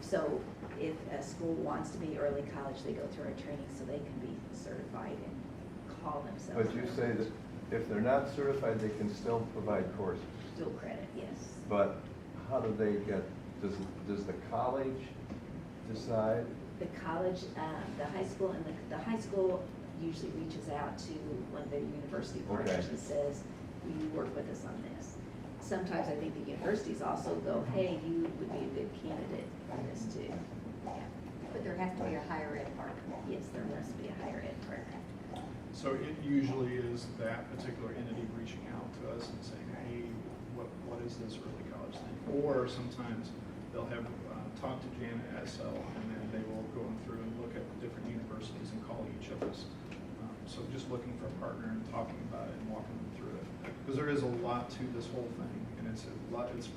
So if a school wants to be early college, they go through our training so they can be certified and call themselves. But you say that if they're not certified, they can still provide courses? Dual credit, yes. But how do they get, does the college decide? The college, the high school, and the high school usually reaches out to one of their university partners and says, will you work with us on this? Sometimes I think the universities also go, hey, you would be a good candidate for this too. Yeah. But there has to be a higher ed partner. Yes, there must be a higher ed partner. So it usually is that particular entity reaching out to us and saying, hey, what is this early college thing? Or sometimes they'll have talked to Janet at SL, and then they will go through and look at different universities and call each of us. So just looking for a partner and talking about it and walking them through it. Because there is a lot to this whole thing, and it's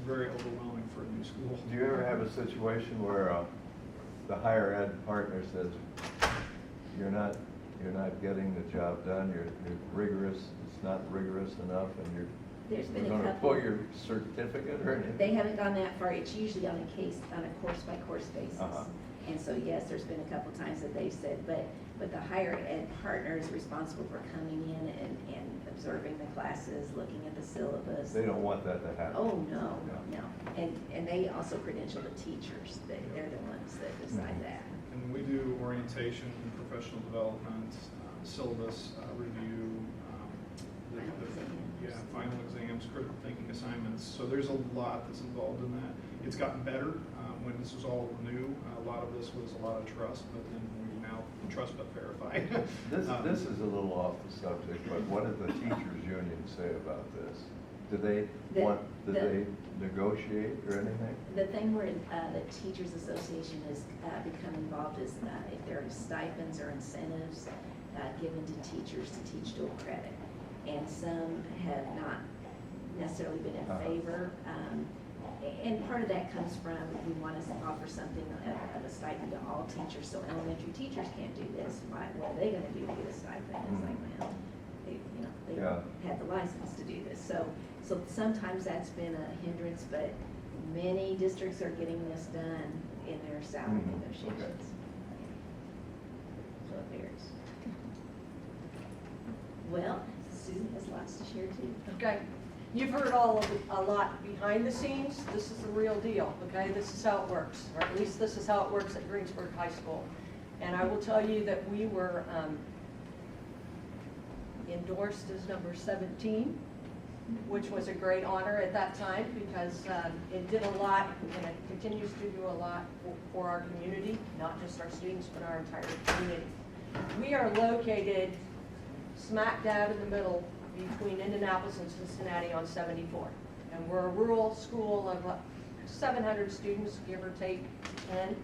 very overwhelming for a new school. Do you ever have a situation where the higher ed partner says, you're not getting the job done, you're rigorous, it's not rigorous enough, and There's been you're a going to couple. pull your certificate or anything? They haven't gone that far. It's usually on a course-by-course basis. And so, yes, there's been a couple times that they've said, but the higher ed partner is responsible for coming in and observing the classes, looking at the syllabus. They don't want that to happen. Oh, no. And they also credential the teachers. They're the ones that decide that. And we do orientation and professional development. syllabus review, final exams, critical thinking assignments. So there's a lot that's involved in that. It's gotten better. When this was all new, a lot of this was a lot of trust, but then we now trust but verify. This is a little off the subject, but what did the teachers union say about this? Did they negotiate or anything? The thing where the Teachers Association has become involved is if there are stipends or incentives given to teachers to teach dual credit. And some have not necessarily been in favor. And part of that comes from, we want to offer something of a stipend to all teachers, so elementary teachers can't do this. What are they going to do to get a stipend? It's like, well, they had the license to do this. So sometimes that's been a hindrance, but many districts are getting this done in their salary negotiations. So it varies. Well, Sue has lots to share too. Okay, you've heard a lot behind the scenes. This is the real deal, okay? This is how it works, or at least this is how it works at Greensburg High School. And I will tell you that we were endorsed as number 17, which was a great honor at that time because it did a lot and it continues to do a lot for our community, not just our students, but our entire community. We are located smack dab in the middle between Indianapolis and Cincinnati on 74. And we're a rural school of 700 students, give or take 10,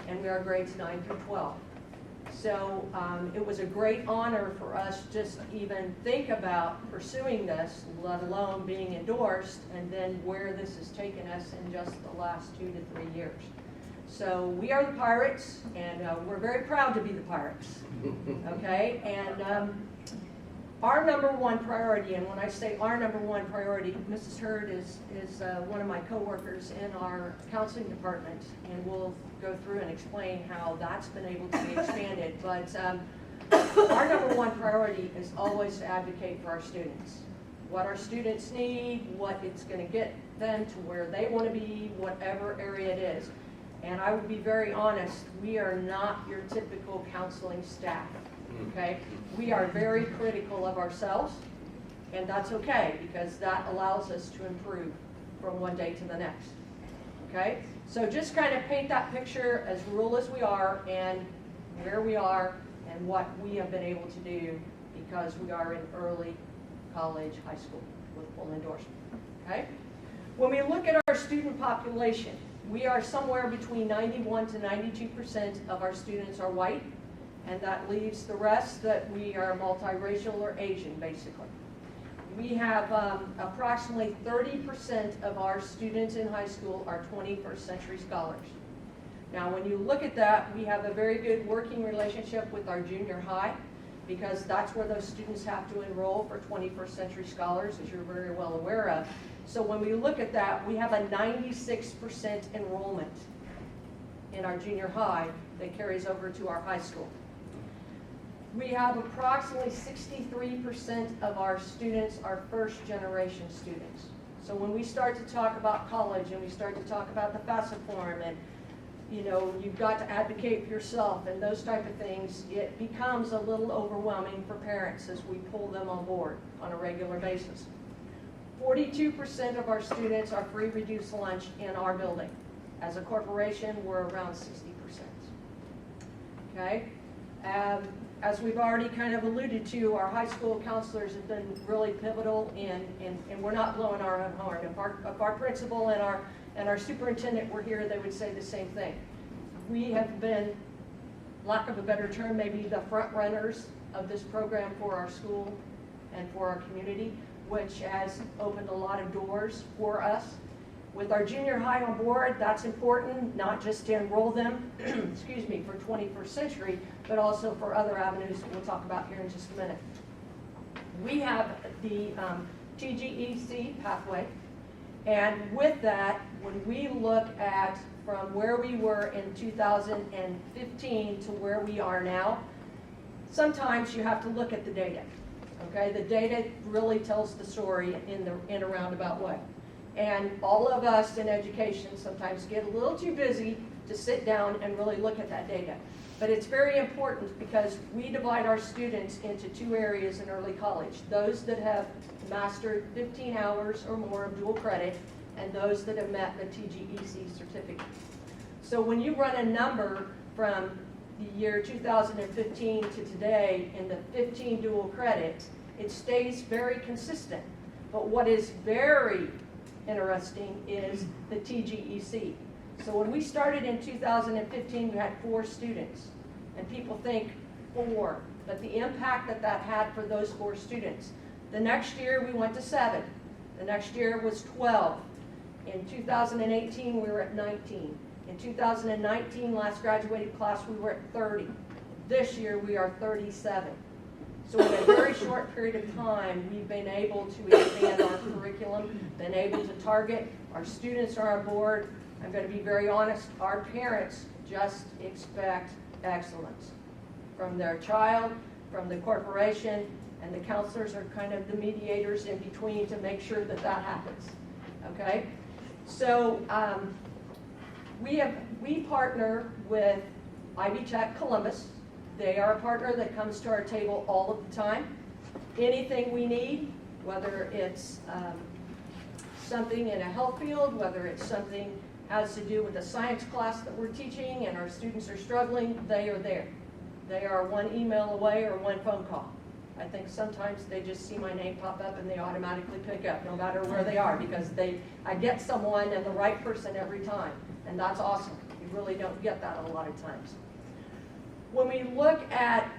and we are grades 9 through 12. So it was a great honor for us just to even think about pursuing this, let alone being endorsed, and then where this has taken us in just the last 2 to 3 years. So we are the Pirates, and we're very proud to be the Pirates, okay? And our number one priority, and when I say our number one priority, Mrs. Hurd is one of my coworkers in our counseling department, and we'll go through and explain how that's been able to be expanded. But our number one priority is always to advocate for our students. What our students need, what it's going to get them to where they want to be, whatever area it is. And I would be very honest, we are not your typical counseling staff. Okay, we are very critical of ourselves, and that's okay because that allows us to improve from one day to the next. Okay, so just kind of paint that picture as rural as we are and where we are and what we have been able to do because we are in early college, high school with full endorsement. Okay, when we look at our student population, we are somewhere between 91 to 92% of our students are white. And that leaves the rest that we are multiracial or Asian, basically. We have approximately 30% of our students in high school are 21st century scholars. Now, when you look at that, we have a very good working relationship with our junior high because that's where those students have to enroll for 21st century scholars, as you're very well aware of. So when we look at that, we have a 96% enrollment in our junior high that carries over to our high school. We have approximately 63% of our students are first generation students. So when we start to talk about college and we start to talk about the FAFSA form and you've got to advocate for yourself and those type of things, it becomes a little overwhelming for parents as we pull them on board on a regular basis. 42% of our students are free reduced lunch in our building. As a corporation, we're around 60%. Okay? As we've already kind of alluded to, our high school counselors have been really pivotal and we're not blowing our own horn. If our principal and our superintendent were here, they would say the same thing. We have been, lack of a better term, maybe the front runners of this program for our school and for our community, which has opened a lot of doors for us. With our junior high on board, that's important, not just to enroll them, excuse me, for 21st century, but also for other avenues that we'll talk about here in just a minute. We have the TGEC pathway, and with that, when we look at from where we were in 2015 to where we are now, sometimes you have to look at the data. Okay, the data really tells the story in a roundabout way. And all of us in education sometimes get a little too busy to sit down and really look at that data. But it's very important because we divide our students into two areas in early college. Those that have mastered 15 hours or more of dual credit, and those that have met the TGEC certificate. So when you run a number from the year 2015 to today in the 15 dual credits, it stays very consistent. But what is very interesting is the TGEC. So when we started in 2015, we had 4 students. And people think 4, but the impact that that had for those 4 students. The next year we went to 7. The next year was 12. In 2018 we were at 19. In 2019, last graduated class, we were at 30. This year we are 37. So in a very short period of time, we've been able to expand our curriculum, been able to target. Our students are on board. I'm going to be very honest, our parents just expect excellence from their child, from the corporation, and the counselors are kind of the mediators in between to make sure that that happens. Okay? So we partner with Ivy Tech Columbus. They are a partner that comes to our table all of the time. Anything we need, whether it's something in a health field, whether it's something has to do with a science class that we're teaching and our students are struggling, they are there. They are one email away or one phone call. I think sometimes they just see my name pop up and they automatically pick up, no matter where they are, because I get someone and the right person every time, and that's awesome. You really don't get that a lot of times. When we look at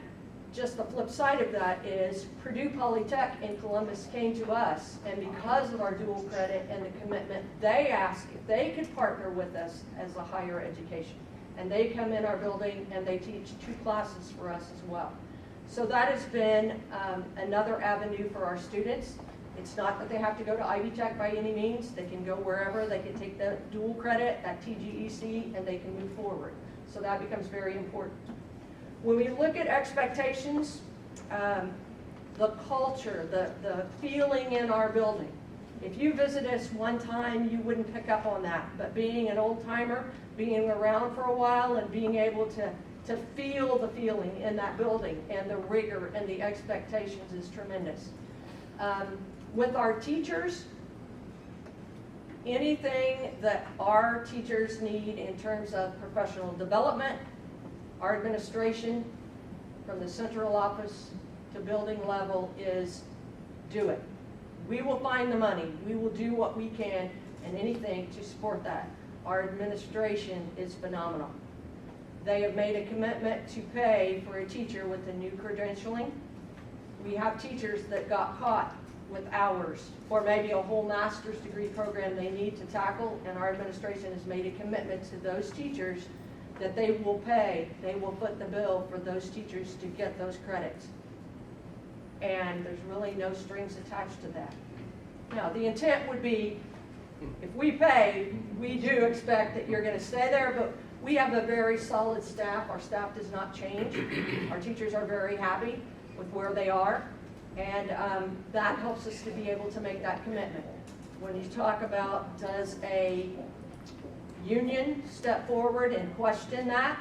just the flip side of that is Purdue Polytech in Columbus came to us, and because of our dual credit and the commitment, they asked if they could partner with us as a higher education. And they come in our building and they teach 2 classes for us as well. So that has been another avenue for our students. It's not that they have to go to Ivy Tech by any means. They can go wherever. They can take the dual credit at TGEC and they can move forward. So that becomes very important. When we look at expectations, the culture, the feeling in our building. If you visit us one time, you wouldn't pick up on that. But being an old timer, being around for a while and being able to feel the feeling in that building and the rigor and the expectations is tremendous. With our teachers, anything that our teachers need in terms of professional development, our administration from the central office to building level is do it. We will find the money. We will do what we can and anything to support that. Our administration is phenomenal. They have made a commitment to pay for a teacher with the new credentialing. We have teachers that got caught with hours or maybe a whole master's degree program they need to tackle, and our administration has made a commitment to those teachers that they will pay, they will foot the bill for those teachers to get those credits. And there's really no strings attached to that. Now, the intent would be, if we pay, we do expect that you're going to stay there, but we have a very solid staff. Our staff does not change. Our teachers are very happy with where they are, and that helps us to be able to make that commitment. When you talk about does a union step forward and question that,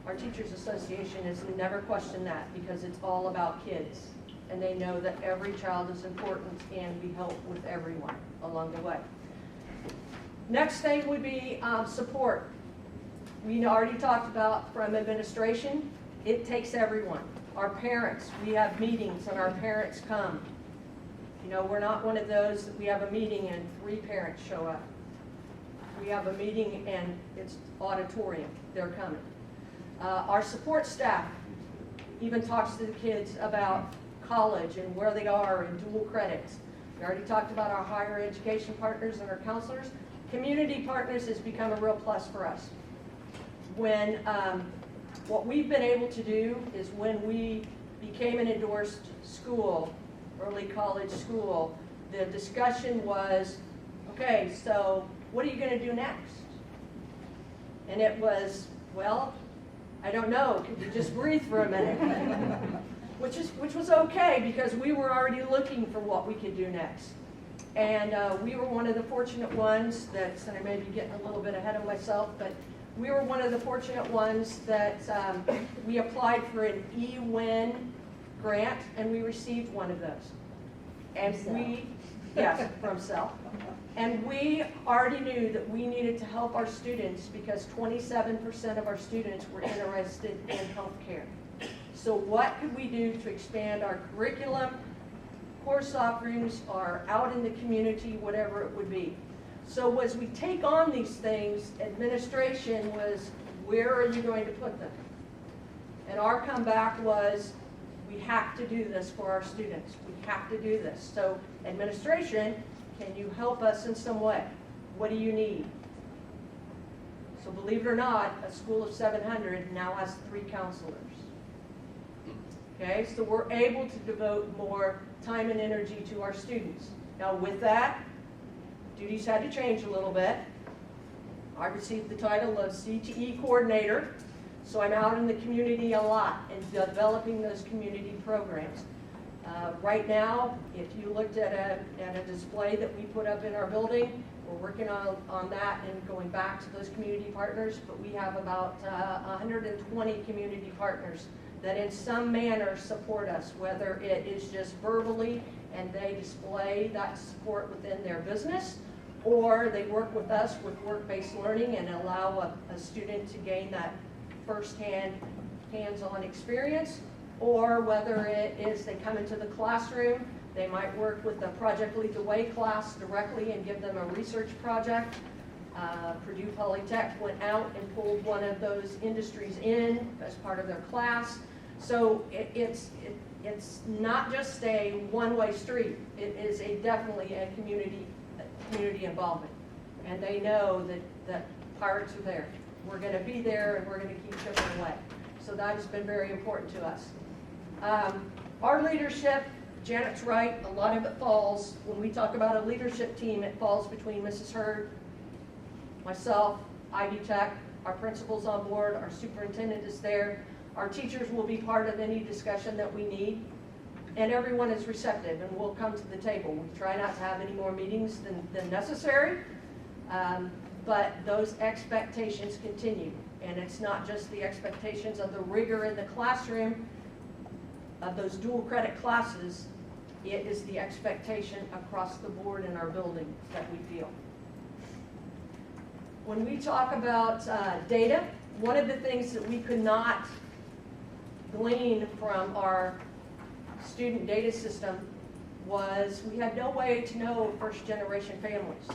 our Teachers Association has never questioned that because it's all about kids. And they know that every child is important and we help with everyone along the way. Next thing would be support. We already talked about from administration, it takes everyone. Our parents, we have meetings and our parents come. You know, we're not one of those that we have a meeting and 3 parents show up. We have a meeting and it's auditorium, they're coming. Our support staff even talks to the kids about college and where they are and dual credits. We already talked about our higher education partners and our counselors. Community partners has become a real plus for us. When what we've been able to do is when we became an endorsed school, early college school, the discussion was, okay, so what are you going to do next? And it was, well, I don't know. Could you just breathe for a minute? Which was okay because we were already looking for what we could do next. And we were one of the fortunate ones that, and I may be getting a little bit ahead of myself, but we were one of the fortunate ones that we applied for an eWin grant, and we received one of those. And we, yes, from SELF. And we already knew that we needed to help our students because 27% of our students were interested in healthcare. So what could we do to expand our curriculum, course offerings, or out in the community, whatever it would be? So as we take on these things, administration was, where are you going to put them? And our comeback was, we have to do this for our students. We have to do this. So administration, can you help us in some way? What do you need? So believe it or not, a school of 700 now has 3 counselors. Okay, so we're able to devote more time and energy to our students. Now with that, duties had to change a little bit. I received the title of CTE coordinator, so I'm out in the community a lot and developing those community programs. Right now, if you looked at a display that we put up in our building, we're working on that and going back to those community partners, but we have about 120 community partners that in some manner support us, whether it is just verbally and they display that support within their business, or they work with us with work-based learning and allow a student to gain that firsthand, hands-on experience, or whether it is they come into the classroom, they might work with the Project Lead the Way class directly and give them a research project. Purdue Polytech went out and pulled one of those industries in as part of their class. So it's not just a one-way street. It is definitely a community involvement. And they know that pirates are there. We're going to be there and we're going to keep chipping away. So that has been very important to us. Our leadership, Janet's right, a lot of it falls, when we talk about a leadership team, it falls between Mrs. Hurd, myself, Ivy Tech, our principal's on board, our superintendent is there, our teachers will be part of any discussion that we need, and everyone is receptive and will come to the table. We try not to have any more meetings than necessary, but those expectations continue. And it's not just the expectations of the rigor in the classroom, of those dual credit classes, it is the expectation across the board in our building that we feel. When we talk about data, one of the things that we could not glean from our student data system was we had no way to know first generation families.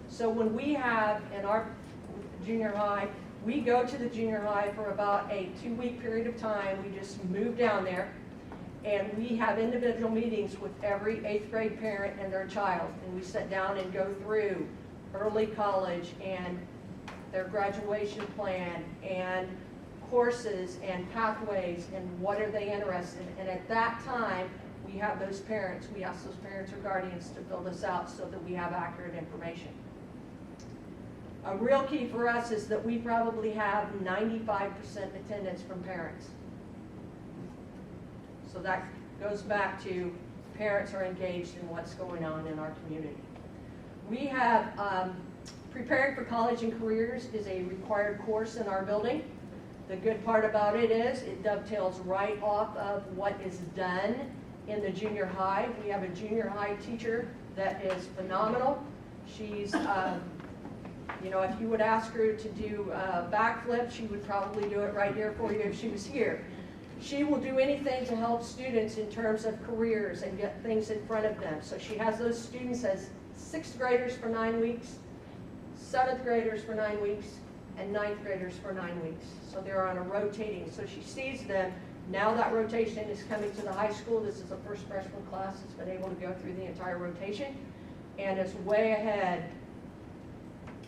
So when we have in our junior high, we go to the junior high for about a 2-week period of time. We just move down there and we have individual meetings with every 8th grade parent and their child. And we sit down and go through early college and their graduation plan and courses and pathways and what are they interested in. And at that time, we have those parents, we ask those parents or guardians to fill this out so that we have accurate information. A real key for us is that we probably have 95% attendance from parents. So that goes back to parents are engaged in what's going on in our community. We have Preparing for College and Careers is a required course in our building. The good part about it is it dovetails right off of what is done in the junior high. We have a junior high teacher that is phenomenal. She's, you know, if you would ask her to do a backflip, she would probably do it right here for you if she was here. She will do anything to help students in terms of careers and get things in front of them. So she has those students as 6th graders for 9 weeks, 7th graders for 9 weeks, and 9th graders for 9 weeks. So they're on a rotating. So she sees them. Now that rotation is coming to the high school. This is the first freshman class that's been able to go through the entire rotation. And it's way ahead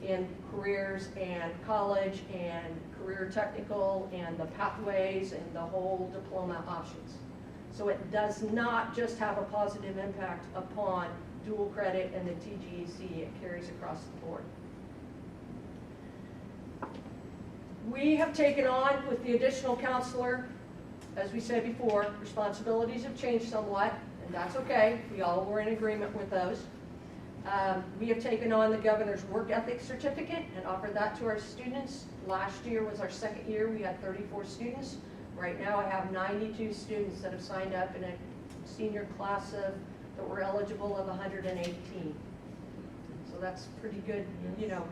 in careers and college and career technical and the pathways and the whole diploma options. So it does not just have a positive impact upon dual credit and the TGEC, it carries across the board. We have taken on, with the additional counselor, as we said before, responsibilities have changed somewhat, and that's okay. We all were in agreement with those. We have taken on the governor's work ethic certificate and offered that to our students. Last year was our second year. We had 34 students. Right now I have 92 students that have signed up in a senior class of, that were eligible of 118. So that's pretty good. You know,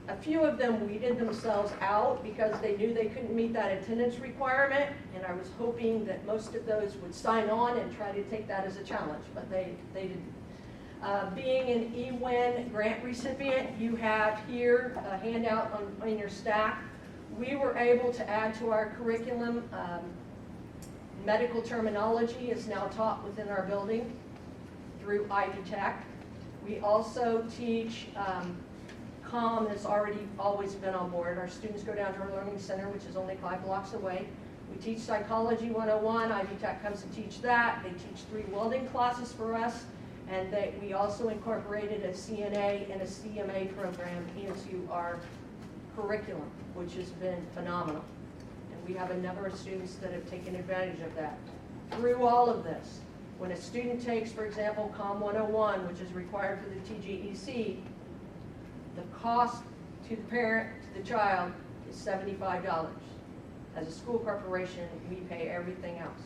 a few of them weeded themselves out because they knew they couldn't meet that attendance requirement, and I was hoping that most of those would sign on and try to take that as a challenge, but they didn't. Being an EWIN grant recipient, you have here a handout on your stack. We were able to add to our curriculum, medical terminology is now taught within our building through Ivy Tech. We also teach, COM has always been on board. Our students go down to our learning center, which is only 5 blocks away. We teach Psychology 101. Ivy Tech comes to teach that. They teach 3 welding classes for us. And we also incorporated a CNA and a CMA program into our curriculum, which has been phenomenal. And we have a number of students that have taken advantage of that. Through all of this, when a student takes, for example, COM 101, which is required for the TGEC, the cost to the parent, to the child, is $75. As a school corporation, we pay everything else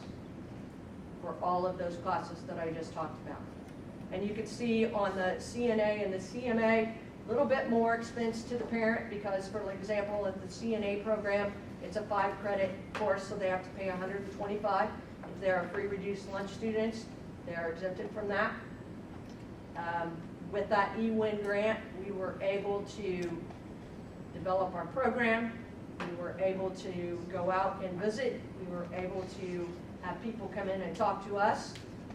for all of those classes that I just talked about. And you can see on the CNA and the CMA, a little bit more expense to the parent because, for example, at the CNA program, it's a 5-credit course, so they have to pay $125. If they're free reduced lunch students, they are exempted from that. With that EWIN grant, we were able to develop our program. We were able to go out and visit. We were able to have people come in and talk to us.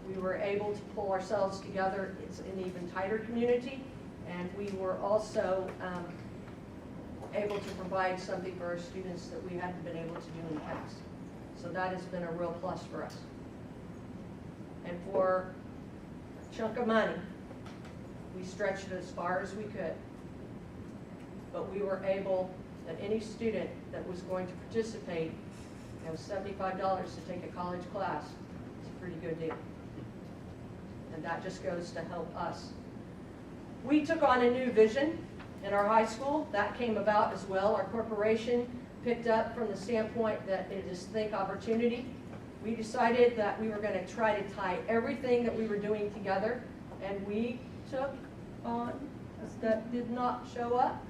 We were able to pull ourselves together. It's an even tighter community. And we were also able to provide something for our students that we hadn't been able to do in the past. So that has been a real plus for us. And for a chunk of money, we stretched it as far as we could. But we were able, that any student that was going to participate, it was $75 to take a college class. It's a pretty good deal. And that just goes to help us. We took on a new vision in our high school. That came about as well. Our corporation picked up from the standpoint that it is think opportunity. We decided that we were going to try to tie everything that we were doing together, and we took on, that did not show up.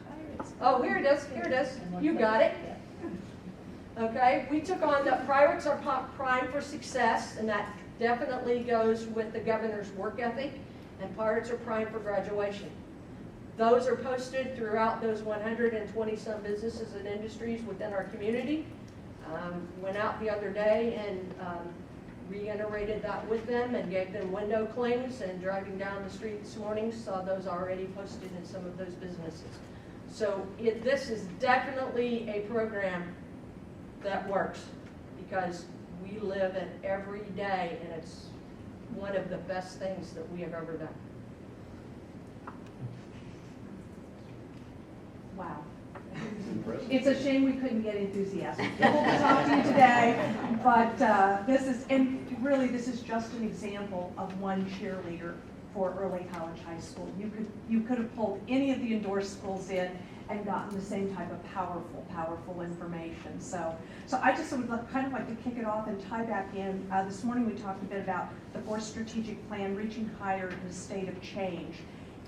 Oh, here it is, here it is. You got it. Okay, we took on the priorities are prime for success, and that definitely goes with the governor's work ethic, and pirates are prime for graduation. Those are posted throughout those 120-some businesses and industries within our community. Went out the other day and reiterated that with them and gave them window clings, and driving down the street this morning saw those already posted in some of those businesses. So this is definitely a program that works because we live it every day, and it's one of the best things that we have ever done. Wow. It's a shame we couldn't get enthusiastic people to talk to you today, but this is just an example of one cheerleader for early college high school. You could have pulled any of the endorsed schools in and gotten the same type of powerful information. So I just would kind of like to kick it off and tie back in. This morning we talked a bit about the 4th strategic plan, reaching higher in a state of change.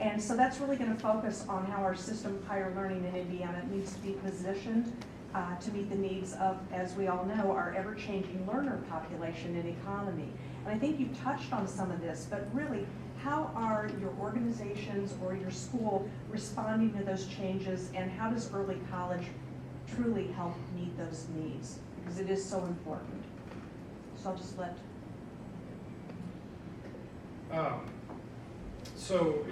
And so that's really going to focus on how our system of higher learning in Indiana needs to be positioned to meet the needs of, as we all know, our ever-changing learner population and economy. And I think you touched on some of this, but really, how are your organizations or your school responding to those changes, and how does early college truly help meet those needs? Because it is so important. So I'll just let... So,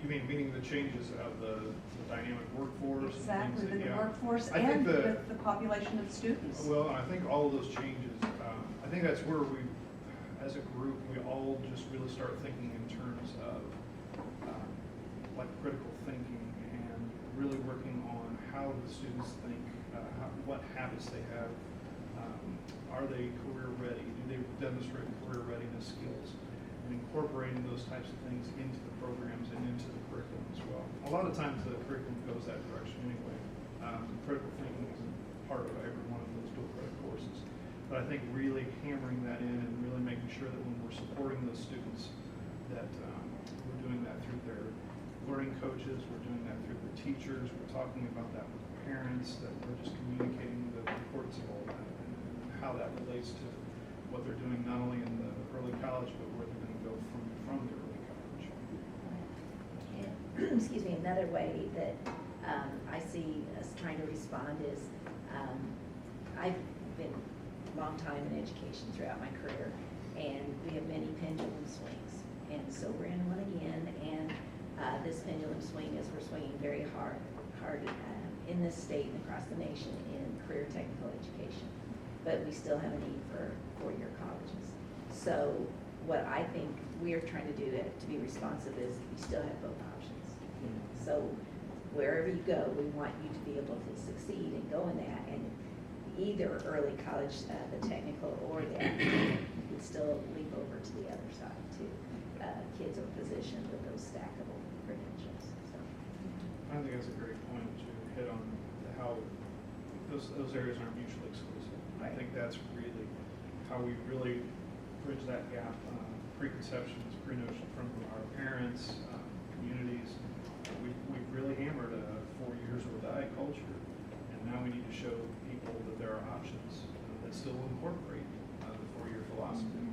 you mean meaning the changes of the dynamic workforce? Exactly, and things the that, workforce I think and the population of students. Well, I think all of those changes, I think that's where we, as a group, we all just really start thinking in terms of like critical thinking and really working on how the students think, what habits they have, are they career ready, do they demonstrate career readiness skills? and incorporating those types of things into the programs and into the curriculum as well. A lot of times the curriculum goes that direction anyway. Critical thinking isn't part of every one of those dual credit courses. But I think really hammering that in and really making sure that when we're supporting those students that we're doing that through their learning coaches, we're doing that through the teachers, we're talking about that with the parents, that we're just communicating the importance of all that and how that relates to what they're doing not only in the early college, but where they're going to go from the early college. And, excuse me, another way that I see us trying to respond is, I've been a long time in education throughout my career, and we have many pendulum swings. And so we're in one again, and this pendulum swing is we're swinging very hard in this state and across the nation in career technical education. But we still have a need for four-year colleges. So what I think we're trying to do to be responsive is we still have both options. So wherever you go, we want you to be able to succeed and go in that, and either early college, the technical, or the academic, you could still leap over to the other side too. Kids are positioned with those stackable credentials. So. I think that's a great point that you hit on, how those areas aren't mutually exclusive. I think that's really how we really bridge that gap, preconceptions, pre-notion from our parents, communities. We've really hammered 4 years or die culture, and now we need to show people that there are options that still incorporate the 4-year philosophy,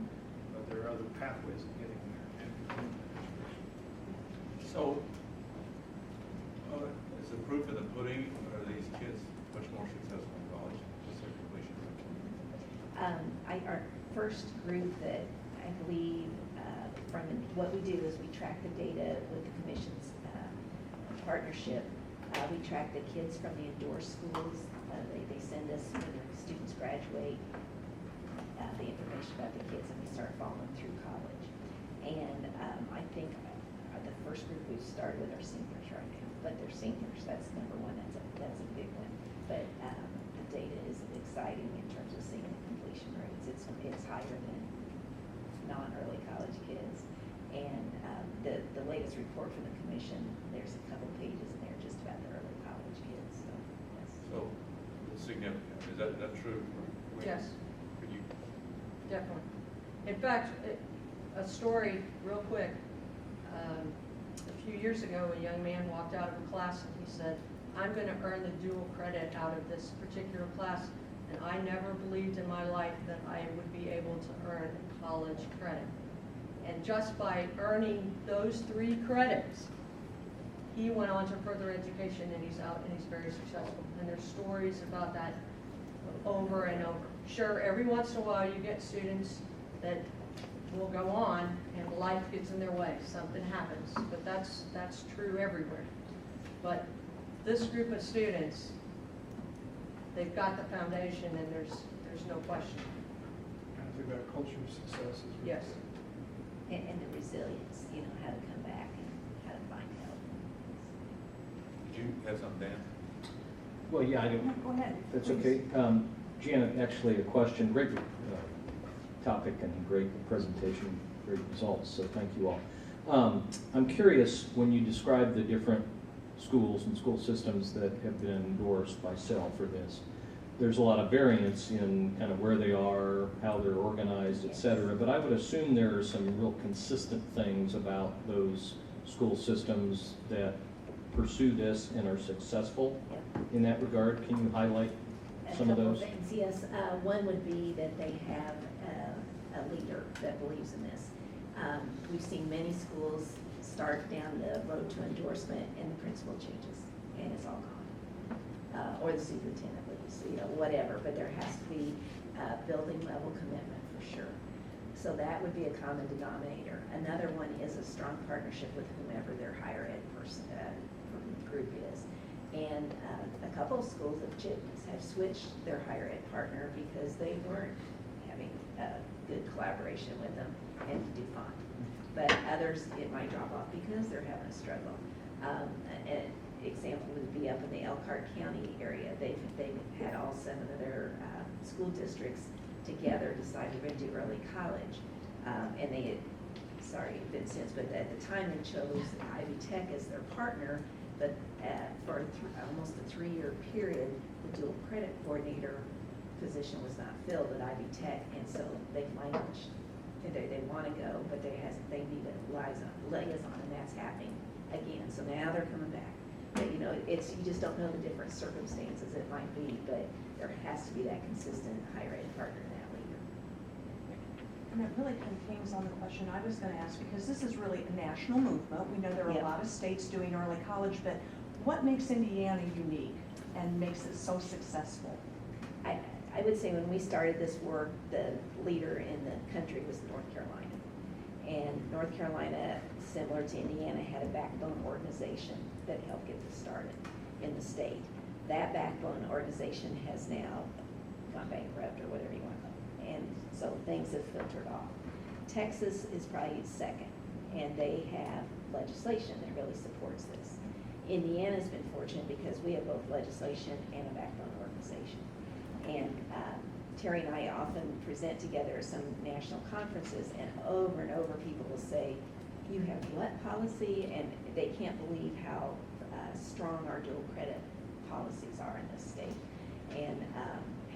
but there are other pathways of getting there and continuing that education. So, is the proof in the pudding, are these kids much more successful in college? Just their completion rate? Our first group that I believe from what we do is we track the data with the commission's partnership. We track the kids from the endorsed schools. They send us, when their students graduate, the information about the kids, and we start following through college. And I think the first group we've started with are seniors right now, but they're seniors. That's number one. That's a big one. But the data is exciting in terms of seeing the completion rates. It's higher than non-early college kids. And the latest report from the commission, there's a couple pages in there just about the early college kids. So, yes. So, it's significant. Is that true? Yes. Could you? Definitely. In fact, a story real quick. A few years ago, a young man walked out of a class and he said, I'm going to earn the dual credit out of this particular class, and I never believed in my life that I would be able to earn college credit. And just by earning those 3 credits, he went on to further education, and he's out and he's very successful. And there's stories about that over and over. Sure, every once in a while you get students that will go on and life gets in their way, something happens, but that's true everywhere. But this group of students, they've got the foundation, and there's no question. I think that culture of success is really Yes. good. And the resilience, how to come back and how to find help. Did you have something, Dan? Well, yeah, I don't. Go ahead. That's okay. Janet, actually a question, great topic and great presentation, great results, so thank you all. I'm curious, when you describe the different schools and school systems that have been endorsed by SEL for this, there's a lot of variance in kind of where they are, how they're organized, et cetera, but I would assume there are some real consistent things about those school systems that pursue this and are successful in that regard. Can you highlight some of those? A couple things, yes. One would be that they have a leader that believes in this. We've seen many schools start down the road to endorsement and the principal changes, and it's all gone. Or the superintendent leaves, whatever, but there has to be a building level commitment for sure. So that would be a common denominator. Another one is a strong partnership with whomever their higher ed person group is. And a couple of schools have switched their higher ed partner because they weren't having good collaboration with them and do fine. But others, it might drop off because they're having a struggle. An example would be up in the Elkhart County area. They've had all 7 of their school districts together decide they're going to do early college. And they had sorry, Vincennes, but at the time they chose Ivy Tech as their partner, but for almost a 3-year period, the dual credit coordinator position was not filled at Ivy Tech, and so they've languished. They want to go, but they need a liaison, and that's happening again. So now they're coming back. But you know, you just don't know the different circumstances it might be, but there has to be that consistent higher ed partner in that leader. And it really contains on the question I was going to ask, because this is really a national movement. We know there are Yep. a lot of states doing early college, but what makes Indiana unique and makes it so successful? I would say when we started this work, the leader in the country was North Carolina. And North Carolina, similar to Indiana, had a backbone organization that helped get this started in the state. That backbone organization has now gone bankrupt, or whatever you want to call it. And so things have filtered off. Texas is probably second, and they have legislation that really supports this. Indiana's been fortunate because we have both legislation and a backbone organization. And Terry and I often present together at some national conferences, and over people will say, you have what policy? And they can't believe how strong our dual credit policies are in this state, and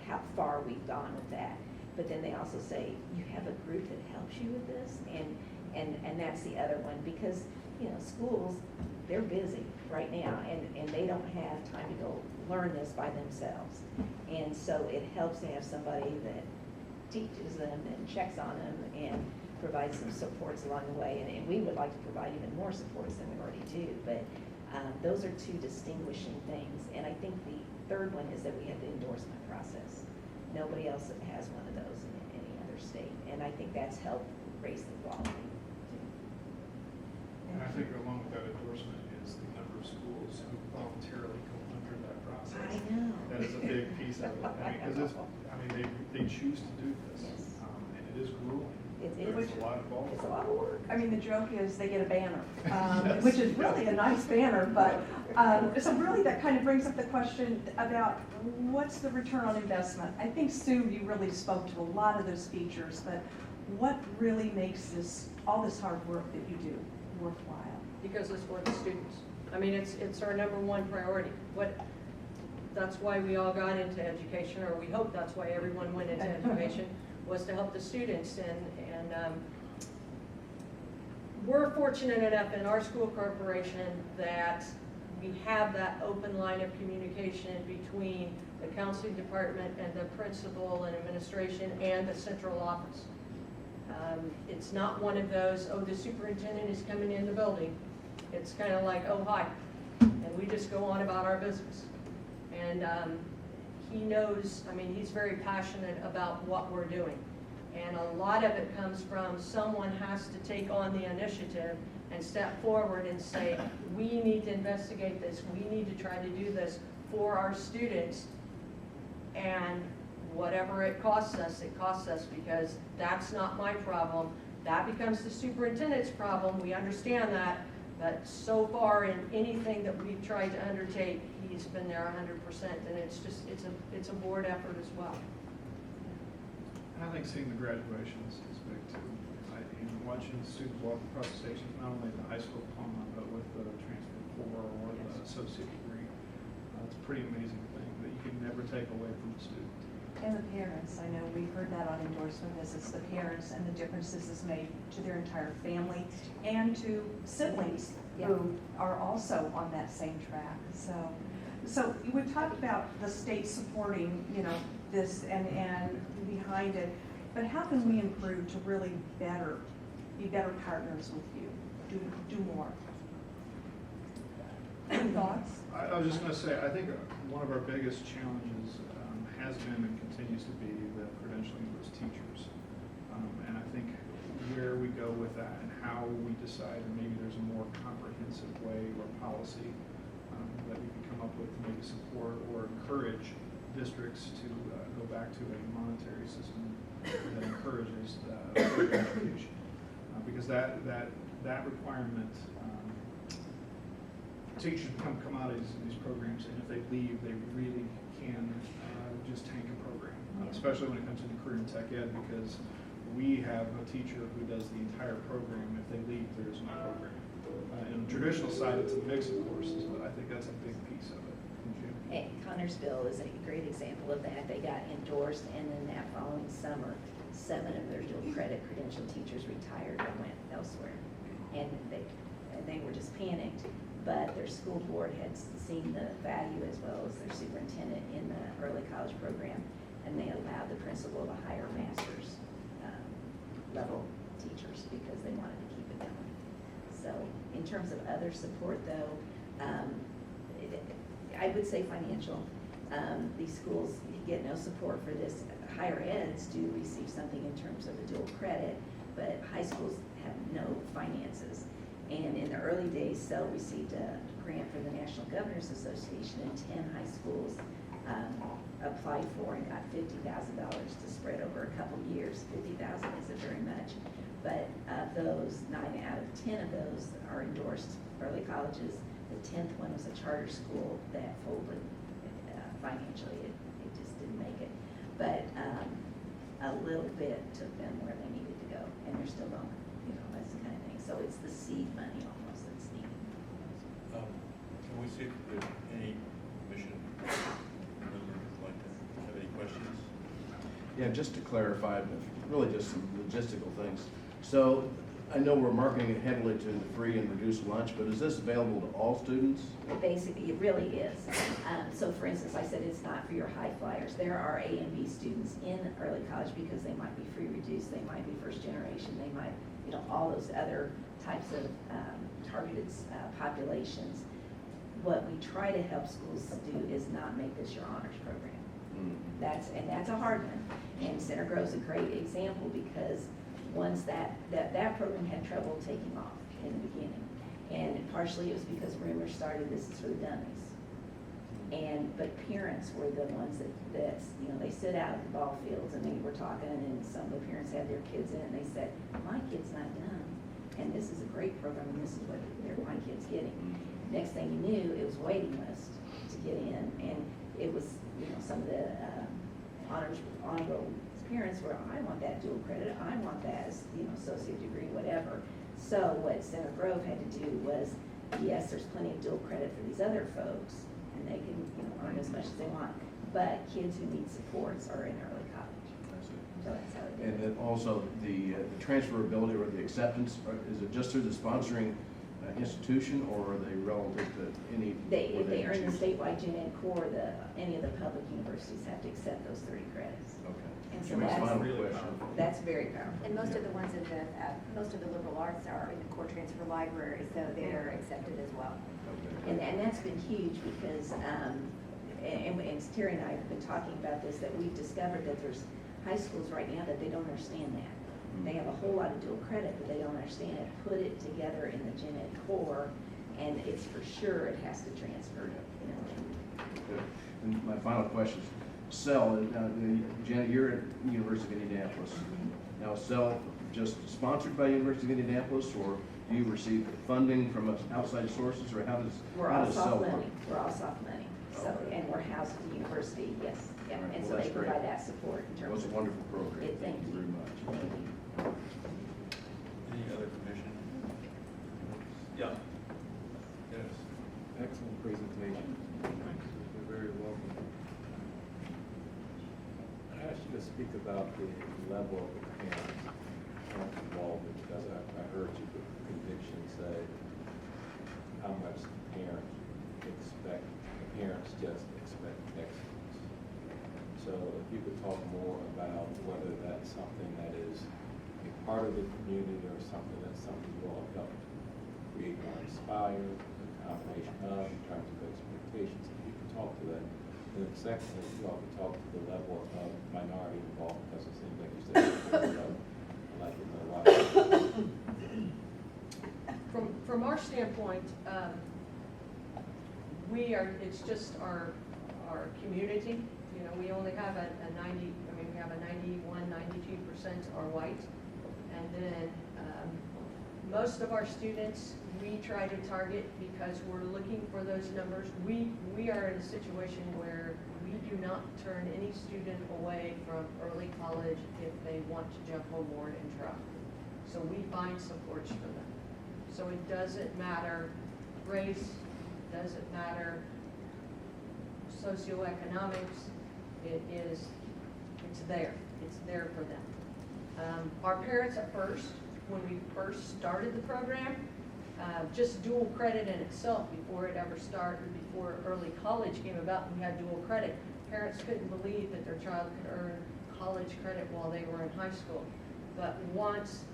how far we've gone with that. But then they also say, you have a group that helps you with this, and that's the other one, because you know, schools, they're busy right now, and they don't have time to go learn this by themselves. And so it helps to have somebody that teaches them and checks on them and provides some supports along the way. And we would like to provide even more supports than we already do. But those are two distinguishing things. And I think the third one is that we have the endorsement process. Nobody else has one of those in any other state. And I think that's helped raise the quality. And I think along with that endorsement is the number of schools who voluntarily go under that process. I know. That is a big piece of it. Because they choose to do this. Yes. And it is grueling. It is. There's a lot involved. It's a lot of work. I mean, the joke is they get a banner, Yes. which is really a nice banner, but, so really that kind of brings up the question about what's the return on investment? I think, Sue, you really spoke to a lot of those features, but what really makes all this hard work that you do worthwhile? Because it's for the students. I mean, it's our number one priority. That's why we all got into education, or we hope that's why everyone went into education, was to help the students. And we're fortunate enough in our school corporation that we have that open line of communication between the counseling department and the principal and administration and the central office. It's not one of those, oh, the superintendent is coming in the building. It's kind of like, oh, hi, and we just go on about our business. And he knows, I mean, he's very passionate about what we're doing. And a lot of it comes from someone has to take on the initiative and step forward and say, we need to investigate this. We need to try to do this for our students. And whatever it costs us, because that's not my problem. That becomes the superintendent's problem. We understand that. But so far in anything that we've tried to undertake, he's been there 100%, and it's a board effort as well. And I think seeing the graduations is big too. Watching students walk across the station, not only the high school diploma, but with the transfer core or the associate degree. It's a pretty amazing thing that you can never take away from the student. And the parents, I know we've heard that on endorsement visits, the parents and the differences it's made to their entire family and to siblings who are also on that same track. So we've talked about the state supporting, this and behind it, but how can we improve to really be better partners with you, do more? Any thoughts? I was just going to say, I think one of our biggest challenges has been and continues to be the credentialing of those teachers. And I think where we go with that and how we decide, and maybe there's a more comprehensive way or policy that we can come up with to maybe support or encourage districts to go back to a monetary system that encourages further education. Because that requirement, teachers come out of these programs, and if they leave, they really can just tank a program, especially when it comes into career and tech ed, because we have a teacher who does the entire program. If they leave, there is no program. In the traditional side, it's a mix of courses, but I think that's a big piece of it. Connorsville is a great example of that. They got endorsed, and then that following summer, 7 of their dual credit credential teachers retired and went elsewhere. And they were just panicked, but their school board had seen the value as well as their superintendent in the early college program, and they allowed the principal to hire master's level teachers because they wanted to keep it going. So in terms of other support though, I would say financial. These schools get no support for this. Higher eds do receive something in terms of a dual credit, but high schools have no finances. And in the early days, SEL received a grant from the National Governors Association, and 10 high schools applied for and got $50,000 to spread over a couple years. $50,000 isn't very much, but of those, 9 out of 10 of those are endorsed early colleges. The 10th one was a charter school that folded financially. It just didn't make it. But a little bit took them where they needed to go, and they're still going. That's the kind of thing. So it's the seed money almost that's needed. Can we see if there's any commission member who'd like to have any questions? Yeah, just to clarify, really just some logistical things. So I know we're marketing it heavily to the free and reduced lunch, but is this available to all students? Basically, it really is. So for instance, I said it's not for your high flyers. There are A and B students in early college because they might be free reduced, they might be first generation, they might, all those other types of targeted populations. What we try to help schools do is not make this your honors program. That's a hard one. And Center Grove's a great example because once that program had trouble taking off in the beginning. And partially it was because rumors started this is for the dummies. But parents were the ones that they sit out at the ball fields and they were talking, and some of the parents had their kids in it, and they said, my kid's not done. And this is a great program, and this is what my kid's getting. Next thing you knew, it was waiting list to get in, and it was, some of the honorable parents were, I want that dual credit, I want that associate degree, whatever. So what Center Grove had to do was, yes, there's plenty of dual credit for these other folks, and they can earn as much as they want, but kids who need supports are in early college. So that's how it And then also the transferability or the acceptance, is it just through the sponsoring institution, or are they relative to any? If they earn the statewide gen ed core, any of the public universities have to accept those 30 credits. Okay. And so My that's final really question. That's very powerful. And most of the ones in most of the liberal arts are in the core transfer library, so they're accepted as well. Okay. And that's been huge because, and Terry and I have been talking about this, that we've discovered that there's high schools right now that they don't understand that. They have a whole lot of dual credit, but they don't understand it. Put it together in the gen ed core, and it's for sure it has to transfer. Good. And my final question is, SEL, Janet, you're at University of Indianapolis. Now, SEL just sponsored by University of Indianapolis, or do you receive funding from outside sources, or how does We're how all does soft SEL money. work? We're all soft money. So, Okay. and we're housed at the university, yes. Yeah. All right, And well, so they that's great. provide that support in It terms was a of. wonderful program. Thank you. very much. Thank you. Any other commission? Yeah. Yes. Excellent presentation. You're very welcome. I asked you to speak about the level of the parents' involvement, because I heard you with conviction say how much the parents just expect excellence. So if you could talk more about whether that's something that is a part of the community or something you all help create or inspire, a combination of in terms of expectations, if you can talk to that. And then secondly, you all can talk to the level of minority involvement, because it seems like you said, I'd like to know why. From our standpoint, it's just our community. We only have we have a 91, 92% are white. And then most of our students, we try to target because we're looking for those numbers. We are in a situation where we do not turn any student away from early college if they want to jump on board and try. So we find supports for them. So it doesn't matter race, doesn't matter socioeconomics, it's there. It's there for them. Our parents at first, when we first started the program, just dual credit in itself, before it ever started, before early college came about, we had dual credit. Parents couldn't believe that their child could earn college credit while they were in high school. But once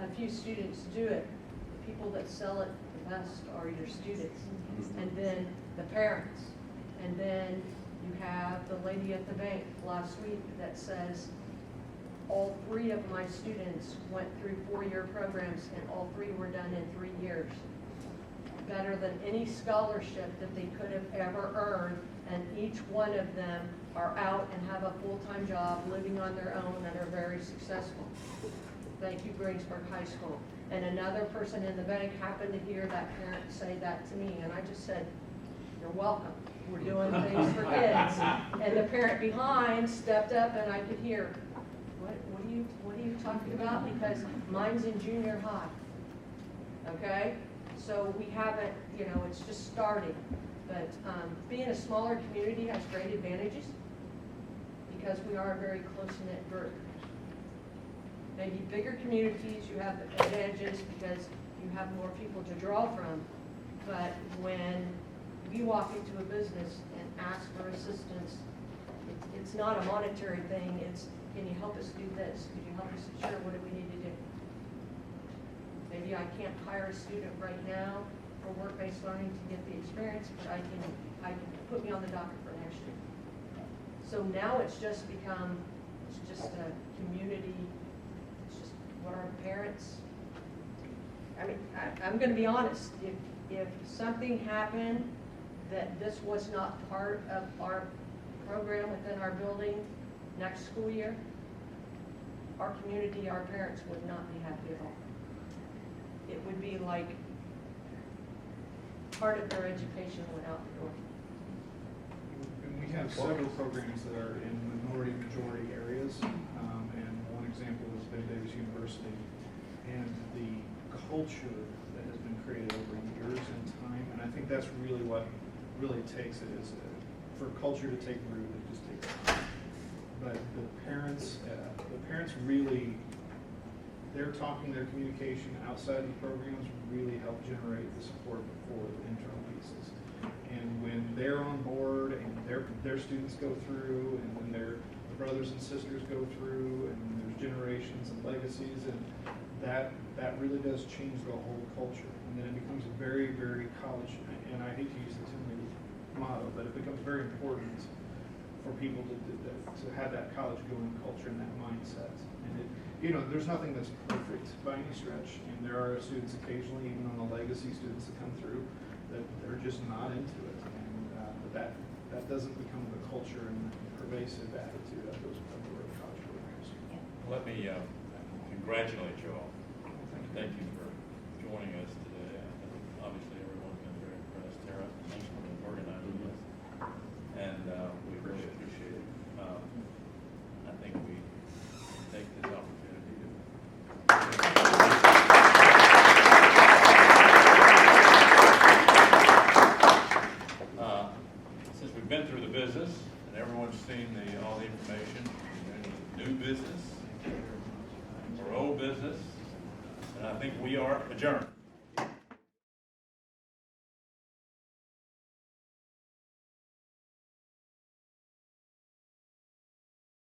a few students do it, the people that sell it the best are your students, and then the parents. And then you have the lady at the bank last week that says, all 3 of my students went through 4-year programs, and all 3 were done in 3 years. Better than any scholarship that they could have ever earned, and each one of them are out and have a full-time job, living on their own, and are very successful. Thank you, Greensburg High School. And another person in the bank happened to hear that parent say that to me, and I just said, you're welcome. We're doing things for kids. And the parent behind stepped up, and I could hear, what are you talking about? Because mine's in junior high. Okay? So we haven't, it's just starting. But being a smaller community has great advantages because we are a very close-knit group. Maybe bigger communities, you have advantages because you have more people to draw from. But when we walk into a business and ask for assistance, it's not a monetary thing. It's, can you help us do this? Could you help us? Sure, what do we need to do? Maybe I can't hire a student right now for work-based learning to get the experience, but I can put me on the docket for next year. So now it's just a community. It's just what our parents, I'm going to be honest. If something happened that this was not part of our program within our building next school year, our community, our parents would not be happy at all. It would be like part of their education went out the door. And we have several programs that are in minority-majority areas, and one example is Davis University, and the culture that has been created over years and time, and I think that's really what really takes it, is for culture to take root, it just takes time. But the parents really, their talking, their communication outside the programs really help generate the support for the internal pieces. And when they're on board and their students go through, and when their brothers and sisters go through, and there's generations and legacies, and that really does change the whole culture. And then it becomes a very, very college, and I hate to use the Tinley motto, but it becomes very important for people to have that college-going culture and that mindset. And there's nothing that's perfect by any stretch, and there are students occasionally, even on the legacy students that come through, that they're just not into it. And but that doesn't become the culture and the pervasive attitude of those college programs. Let me congratulate you all. Thank you for joining us today. Obviously, everyone's been very impressed. Tara, thanks for organizing this. And we really appreciate it. I think we take this opportunity to since we've been through the business and everyone's seen all the information, any new business or old business, and I think we are adjourned.